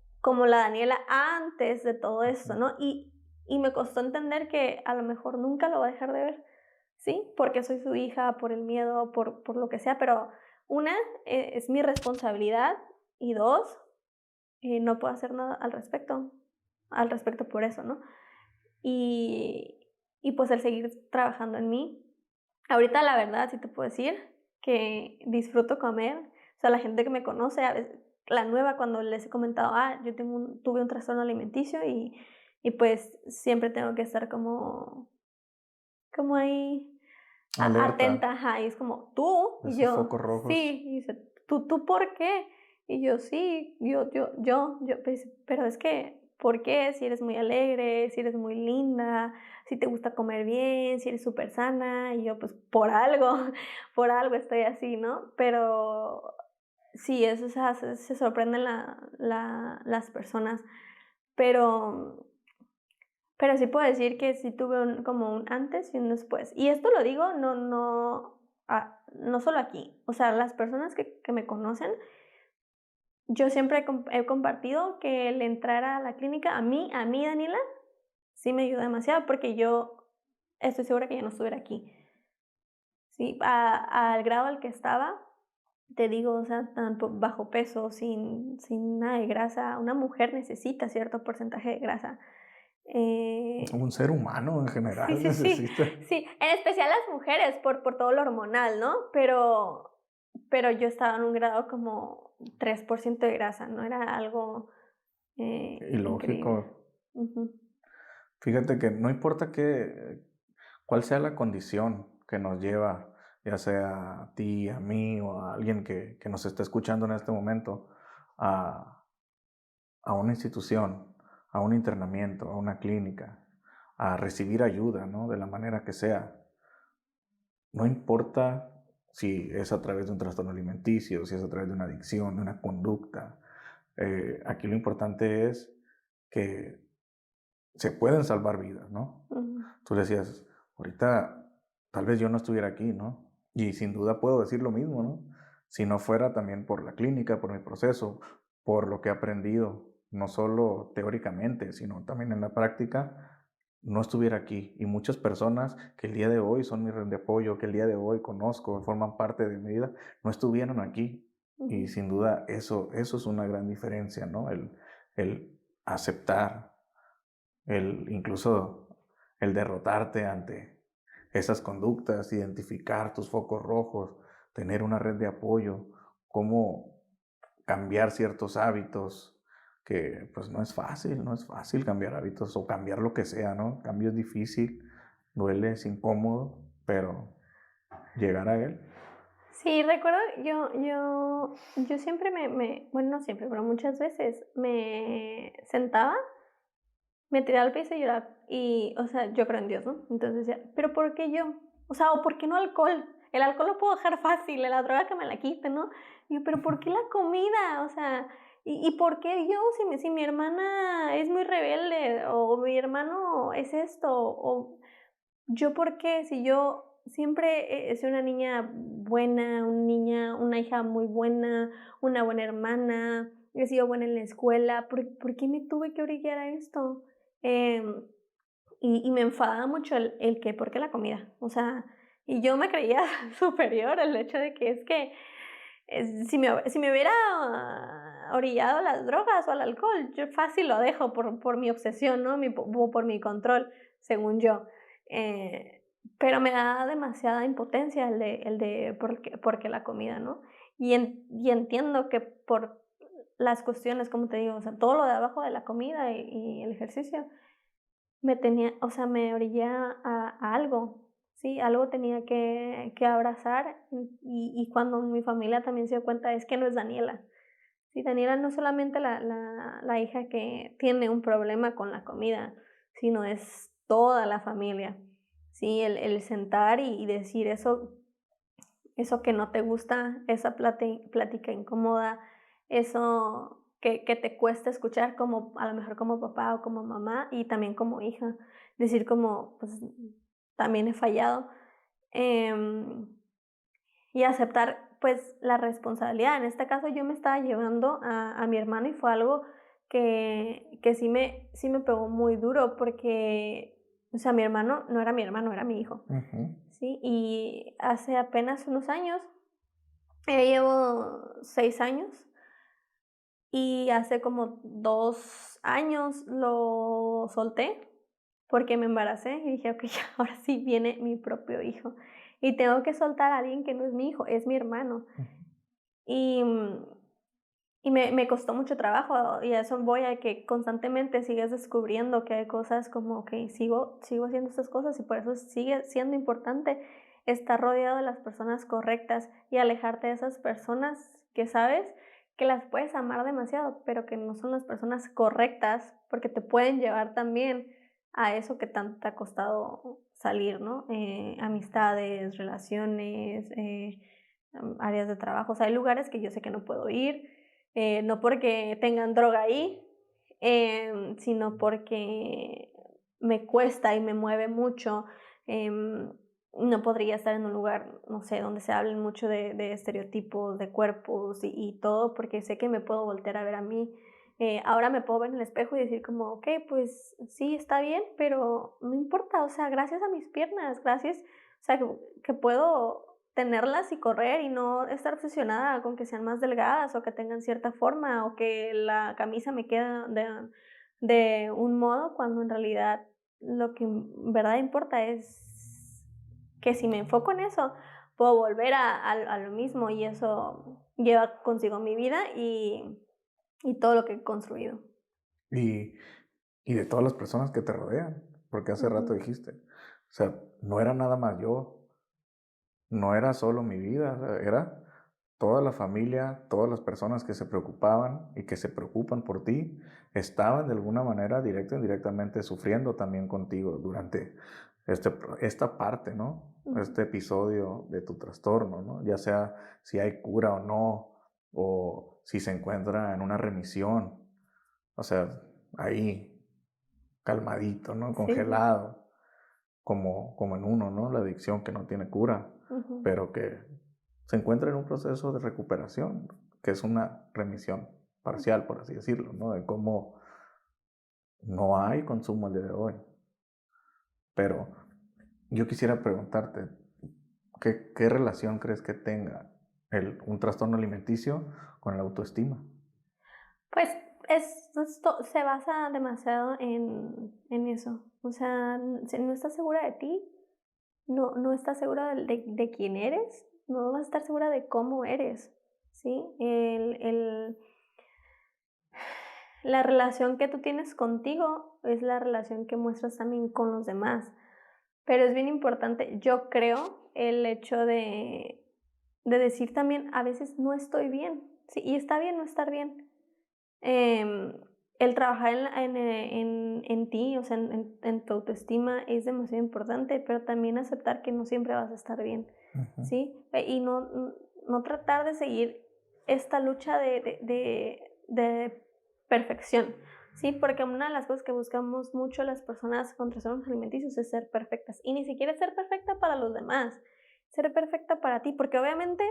la Daniela antes de todo esto, Ujú. ¿no? Y me costó entender que a lo mejor nunca lo va a dejar de ver, ¿sí? Porque soy su hija, por el miedo, por lo que sea, pero una, es mi responsabilidad y dos, no puedo hacer nada al respecto por eso, ¿no? Y, y pues el seguir trabajando en mí. Ahorita la verdad sí te puedo decir que disfruto comer, o sea, la gente que me conoce, a veces, la nueva cuando les he comentado, yo tuve un trastorno alimenticio y pues siempre tengo que estar como ahí Alerta, atenta, ajá, y es como, ¿tú? Y esos yo, focos rojos. sí, y dice, ¿tú por qué? Y yo, sí, pues, pero es que, ¿por qué? Si eres muy alegre, si eres muy linda, si te gusta comer bien, si eres súper sana, y yo, pues, por algo, por algo estoy así, ¿no? Pero sí, eso, o sea, se sorprenden las personas, pero pero sí puedo decir que sí tuve como un antes y un después. Y esto lo digo no solo aquí. O sea, las personas que me conocen, yo siempre he compartido que el entrar a la clínica, a mí, Daniela, sí me ayudó demasiado porque yo estoy segura que ya no estuviera aquí. Sí, al grado al que estaba, te digo, o sea, tan bajo peso, sin nada de grasa. Una mujer necesita cierto porcentaje de grasa. Un ser humano en Sí, general sí, sí, necesita. sí, en especial las mujeres por todo lo hormonal, ¿no? Pero yo estaba en un grado como 3% de grasa, ¿no? Era algo, Y increíble. lógico. Ujú, Fíjate que no importa cuál sea la condición que nos lleva, ya sea a ti, a mí o a alguien que nos está escuchando en este momento, a, a una institución, a un internamiento, a una clínica, a recibir ayuda, ¿no? De la manera que sea. No importa si es a través de un trastorno alimenticio, si es a través de una adicción, de una conducta. Aquí lo importante es que se pueden salvar vidas, ¿no? ujú, Tú decías, ahorita tal vez yo no estuviera aquí, ¿no? Y sin duda puedo decir lo mismo, ¿no? Si no fuera también por la clínica, por mi proceso, por lo que he aprendido, no solo teóricamente, sino también en la práctica, no estuviera aquí. Y muchas personas que el día de hoy son mi red de apoyo, que el día de hoy conozco, forman parte de mi vida, no estuvieron aquí. Y ujú. sin duda eso es una gran diferencia, ¿no? El aceptar, incluso el derrotarte ante esas conductas, identificar tus focos rojos, tener una red de apoyo, cómo cambiar ciertos hábitos, que pues no es fácil cambiar hábitos o cambiar lo que sea, ¿no? Cambio es difícil, duele, es incómodo, pero llegar a él. Sí, recuerdo, yo siempre bueno, no siempre, pero muchas veces me sentaba, me tiraba al piso y lloraba. Y, o sea, yo creo en Dios, ¿no? Entonces decía, ¿pero por qué yo? O sea, ¿o por qué no alcohol? El alcohol lo puedo dejar fácil, la droga que me la quite, ¿no? Y yo, ¿pero por qué la comida? O sea, ¿y por qué yo? Si mi hermana es muy rebelde, o mi hermano es esto, o yo, ¿por qué? Si yo siempre he sido una niña buena, una hija muy buena, una buena hermana, he sido buena en la escuela, ¿por qué me tuve que orillar a esto? Em, y me enfadaba mucho el qué, ¿por qué la comida? O sea, y yo me creía superior al hecho de que es que si me hubiera orillado a las drogas o al alcohol, yo fácil lo dejo por mi obsesión, ¿no? O por mi control, según yo. Eh, pero me da demasiada impotencia el de por qué la comida, ¿no? Y entiendo que por las cuestiones, como te digo, o sea, todo lo de abajo de la comida y el ejercicio, o sea, me orillé a algo, ¿sí? Algo tenía que abrazar, y cuando mi familia también se dio cuenta, es que no es Daniela. Sí, Daniela no es solamente la hija que tiene un problema con la comida, sino es toda la familia. Sí, el sentar y decir eso que no te gusta, esa plática incómoda, eso que te cuesta escuchar, como a lo mejor como papá o como mamá, y también como hija, decir como, pues también he fallado, em, y aceptar pues la responsabilidad. En este caso yo me estaba llevando a mi hermano, y fue algo que sí me pegó muy duro, porque, o sea, mi hermano no era mi hermano, era mi hijo. Ujú. Sí, y hace apenas unos años, ya llevo 6 años, y hace como 2 años lo solté porque me embaracé y dije: "Okey, ahora sí viene mi propio hijo, y tengo que soltar a alguien que no es mi hijo, es mi hermano". Y, y me costó mucho trabajo, y a eso voy, a que constantemente sigues descubriendo que hay cosas como que sigo haciendo estas cosas, y por eso sigue siendo importante estar rodeado de las personas correctas y alejarte de esas personas que sabes que las puedes amar demasiado, pero que no son las personas correctas, porque te pueden llevar también a eso que tanto te ha costado salir, ¿no? Amistades, relaciones, áreas de trabajo. O sea, hay lugares que yo sé que no puedo ir, no porque tengan droga ahí, sino porque me cuesta y me mueve mucho. No podría estar en un lugar, no sé, donde se hablen mucho de estereotipos, de cuerpos y todo, porque sé que me puedo voltear a ver a mí. Ahora me puedo ver en el espejo y decir como, ok, pues sí, está bien, pero no importa, o sea, gracias a mis piernas, gracias, o sea, que puedo tenerlas y correr, y no estar obsesionada con que sean más delgadas, o que tengan cierta forma, o que la camisa me quede de un modo, cuando en realidad lo que en verdad importa es que si me enfoco en eso, puedo volver a lo mismo, y eso lleva consigo mi vida y todo lo que he construido. Y, y de todas las personas que te rodean, porque hace rato Ujú, dijiste, o sea, no era nada más yo, no era solo mi vida, o sea, era toda la familia, todas las personas que se preocupaban y que se preocupan por ti, estaban de alguna manera directa o indirectamente sufriendo también contigo durante esta parte, ¿no? ujú. Este episodio de tu trastorno, ¿no? Ya sea si hay cura o no, o si se encuentra en una remisión, o sea, ahí calmadito, ¿no? Sí, Congelado, como en uno, ¿no? La adicción que no tiene cura, ujú, pero que se encuentra en un proceso de recuperación, que es una remisión ujú. parcial, por así decirlo, ¿no? De cómo no hay consumo el día de hoy. Pero yo quisiera preguntarte, ¿qué relación crees que tenga un trastorno alimenticio con la autoestima? Pues esto se basa demasiado en eso. O sea, si no estás segura de ti, no estás segura de quién eres, no vas a estar segura de cómo eres, ¿sí? La relación que tú tienes contigo es la relación que muestras también con los demás. Pero es bien importante, yo creo, el hecho de decir también, a veces no estoy bien, ¿sí? Y está bien no estar bien. Em, el trabajar en ti, o sea, en tu autoestima es demasiado importante, pero también aceptar que no siempre vas a estar bien, Ujú. ¿sí? Y no tratar de seguir esta lucha de perfección, ¿sí? Porque una de las cosas que buscamos mucho las personas con trastornos alimenticios es ser perfectas, y ni siquiera ser perfecta para los demás, ser perfecta para ti, porque obviamente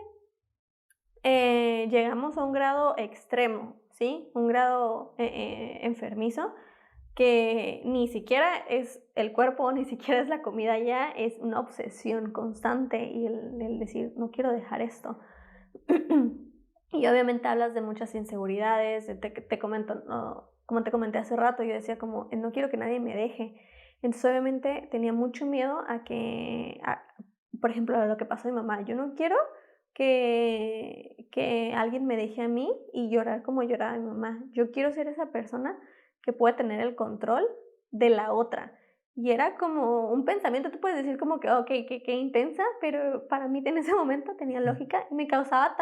llegamos a un grado extremo, ¿sí? Un grado enfermizo, que ni siquiera es el cuerpo, ni siquiera es la comida ya, es una obsesión constante y el decir, no quiero dejar esto. Y obviamente hablas de muchas inseguridades, te comento, no, como te comenté hace rato, yo decía como, no quiero que nadie me deje. Entonces obviamente tenía mucho miedo por ejemplo, a lo que pasó a mi mamá. Yo no quiero que alguien me deje a mí y llorar como lloraba mi mamá. Yo quiero ser esa persona que puede tener el control de la otra. Y era como un pensamiento, tú puedes decir como que, ok, qué intensa, pero para mí en ese momento tenía lógica y me causaba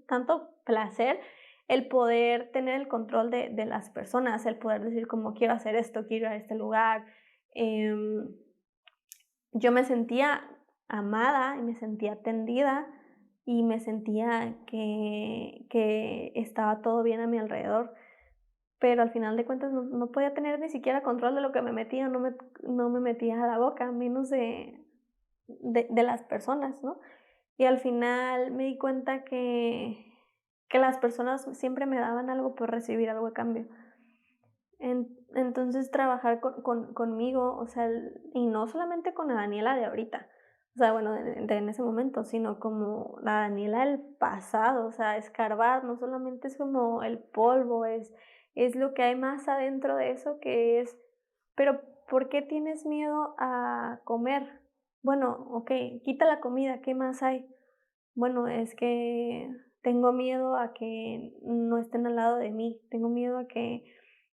tanto placer el poder tener el control de las personas, el poder decir como quiero hacer esto, quiero ir a este lugar. Yo me sentía amada y me sentía atendida y me sentía que estaba todo bien a mi alrededor, pero al final de cuentas no podía tener ni siquiera control de lo que me metía, no me metía a la boca, menos de las personas, ¿no? Y al final me di cuenta que las personas siempre me daban algo por recibir algo a cambio. Entonces trabajar conmigo, o sea, y no solamente con la Daniela de ahorita, o sea, bueno, en ese momento, sino como la Daniela del pasado, o sea, escarbar no solamente es como el polvo, es lo que hay más adentro de eso que es, pero ¿por qué tienes miedo a comer? Bueno, ok, quita la comida, ¿qué más hay? Bueno, es que tengo miedo a que no estén al lado de mí, tengo miedo a que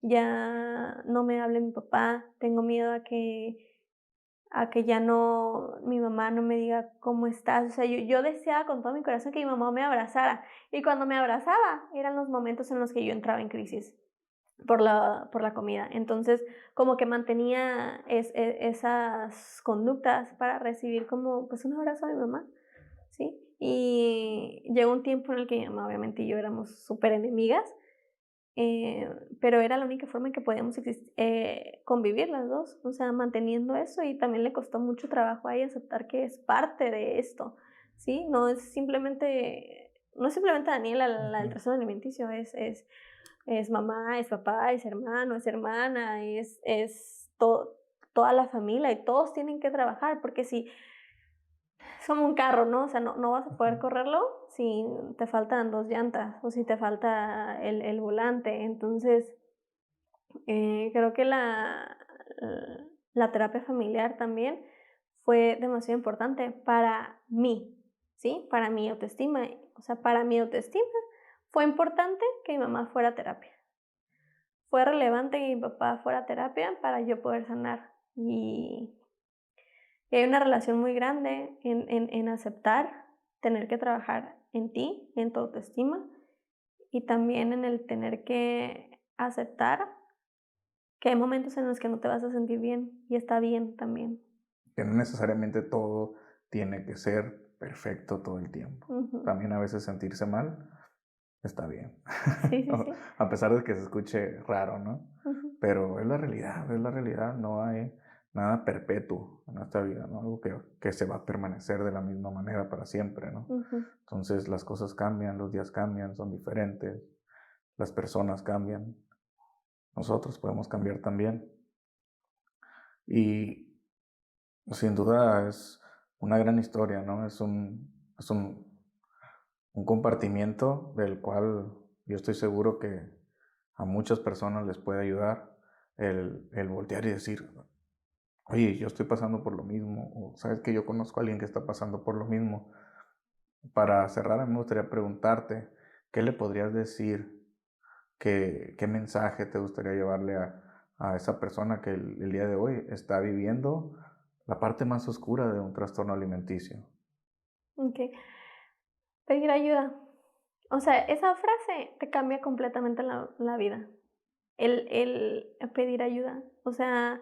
ya no me hable mi papá, tengo miedo a que ya no, mi mamá no me diga cómo estás. O sea, yo deseaba con todo mi corazón que mi mamá me abrazara. Y cuando me abrazaba, eran los momentos en los que yo entraba en crisis por la comida. Entonces, como que mantenía esas conductas para recibir como pues un abrazo de mi mamá, ¿sí? Y llegó un tiempo en el que mi mamá obviamente y yo éramos súper enemigas, pero era la única forma en que podíamos convivir las dos, o sea, manteniendo eso, y también le costó mucho trabajo a ella aceptar que es parte de esto, ¿sí? No es simplemente Daniela la del trastorno alimenticio, es mamá, es papá, es hermano, es hermana, toda la familia, y todos tienen que trabajar, porque si es como un carro, ¿no? O sea, no vas a poder correrlo si te faltan 2 llantas o si te falta el volante. Entonces, creo que la terapia familiar también fue demasiado importante para mí, ¿sí? Para mi autoestima. O sea, para mi autoestima fue importante que mi mamá fuera a terapia. Fue relevante que mi papá fuera a terapia para yo poder sanar. Y hay una relación muy grande en aceptar, tener que trabajar en ti, en tu autoestima, y también en el tener que aceptar que hay momentos en los que no te vas a sentir bien y está bien también. Que no necesariamente todo tiene que ser perfecto todo el tiempo. También a veces sentirse mal está bien. Sí, sí, sí. A pesar de que se escuche raro, ¿no? Pero es la realidad, no hay nada perpetuo en esta vida, ¿no? Algo que se va a permanecer de la misma manera para siempre, ¿no? Entonces las cosas cambian, los días cambian, son diferentes, las personas cambian, nosotros podemos cambiar también. Y sin duda es una gran historia, ¿no? Es un compartimiento del cual yo estoy seguro que a muchas personas les puede ayudar el voltear y decir, oye, yo estoy pasando por lo mismo, o sabes que yo conozco a alguien que está pasando por lo mismo. Para cerrar, me gustaría preguntarte, ¿qué le podrías decir? ¿Qué mensaje te gustaría llevarle a esa persona que el día de hoy está viviendo la parte más oscura de un trastorno alimenticio. Ok. Pedir ayuda. O sea, esa frase te cambia completamente la vida. El pedir ayuda. O sea,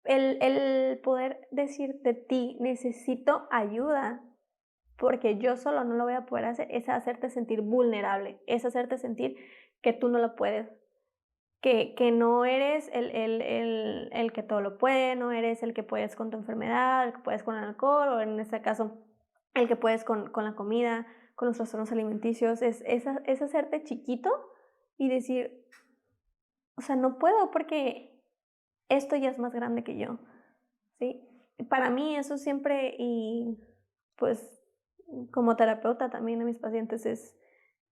el poder decir de ti, necesito ayuda, porque yo solo no lo voy a poder hacer, es hacerte sentir vulnerable, es hacerte sentir que tú no lo puedes, que no eres el que todo lo puede, no eres el que puedes con tu enfermedad, el que puedes con el alcohol, o en este caso, el que puedes con la comida, con los trastornos alimenticios, es hacerte chiquito y decir, o sea, no puedo porque esto ya es más grande que yo, ¿sí? Para mí eso siempre, y pues como terapeuta también a mis pacientes, es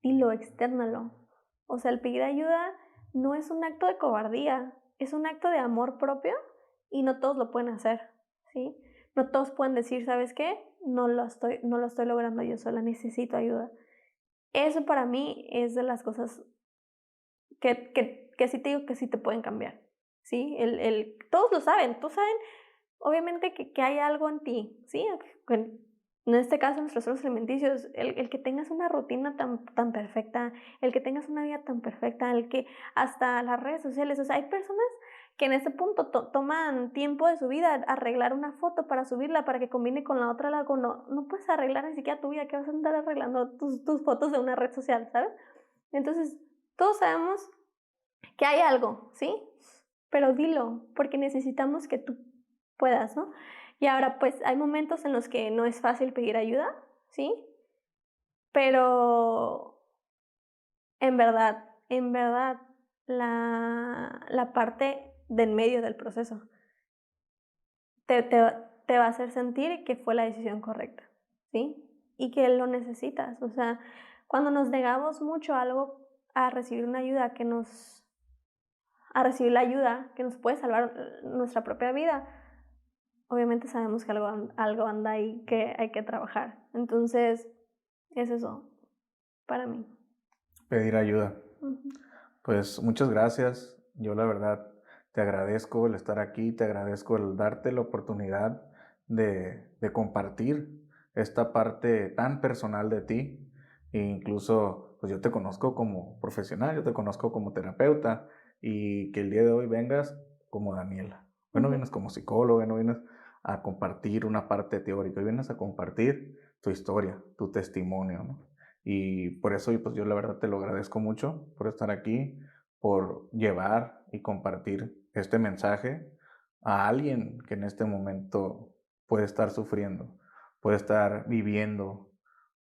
dilo, externalo. O sea, el pedir ayuda no es un acto de cobardía, es un acto de amor propio y no todos lo pueden hacer, ¿sí? No todos pueden decir, ¿sabes qué? No lo estoy logrando yo sola, necesito ayuda. Eso para mí es de las cosas que sí te digo que sí te pueden cambiar, ¿sí? Todos lo saben, todos saben obviamente que hay algo en ti, ¿sí? En este caso, en los trastornos alimenticios, el que tengas una rutina tan perfecta, el que tengas una vida tan perfecta, el que hasta las redes sociales, o sea, hay personas que en este punto toman tiempo de su vida a arreglar una foto para subirla, para que combine con la otra, no puedes arreglar ni siquiera tu vida, que vas a andar arreglando tus fotos de una red social, ¿sabes? Entonces, todos sabemos que hay algo, ¿sí? Pero dilo, porque necesitamos que tú puedas, ¿no? Y ahora, pues, hay momentos en los que no es fácil pedir ayuda, ¿sí? Pero en verdad, la parte del medio del proceso te va a hacer sentir que fue la decisión correcta, ¿sí? Y que lo necesitas. O sea, cuando nos negamos mucho a algo, a recibir una ayuda a recibir la ayuda que nos puede salvar nuestra propia vida, obviamente sabemos que algo anda ahí que hay que trabajar. Entonces, es eso para mí. Pedir ayuda. Ujú. Pues muchas gracias. Yo la verdad te agradezco el estar aquí, te agradezco el darte la oportunidad de compartir esta parte tan personal de ti. E incluso, pues yo te conozco como profesional, yo te conozco como terapeuta y que el día de hoy vengas como Daniela. Bueno, vienes como psicóloga, no vienes a compartir una parte teórica, vienes a compartir tu historia, tu testimonio, ¿no? Y por eso pues yo la verdad te lo agradezco mucho por estar aquí, por llevar y compartir este mensaje a alguien que en este momento puede estar sufriendo, puede estar viviendo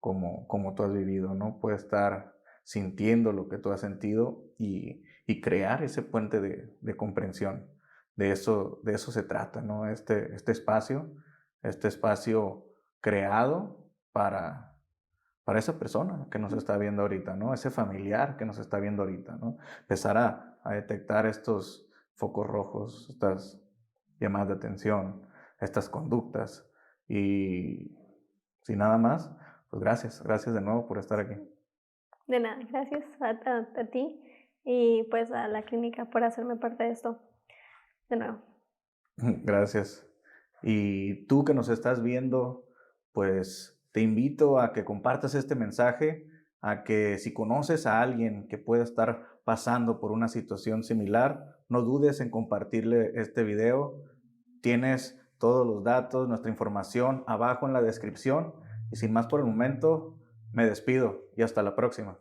como tú has vivido, ¿no? Puede estar sintiendo lo que tú has sentido y crear ese puente de comprensión. De eso se trata, ¿no? Este espacio creado para esa persona que nos está viendo ahorita, ¿no? Ese familiar que nos está viendo ahorita, ¿no? Empezar a detectar estos focos rojos, estas llamadas de atención, estas conductas. Y sin nada más, pues gracias de nuevo por estar aquí. De nada, gracias a ti y pues a la clínica por hacerme parte de esto. De nuevo. Gracias. Y tú que nos estás viendo, pues te invito a que compartas este mensaje, a que si conoces a alguien que pueda estar pasando por una situación similar, no dudes en compartirle este video. Tienes todos los datos, nuestra información abajo en la descripción. Y sin más por el momento, me despido y hasta la próxima.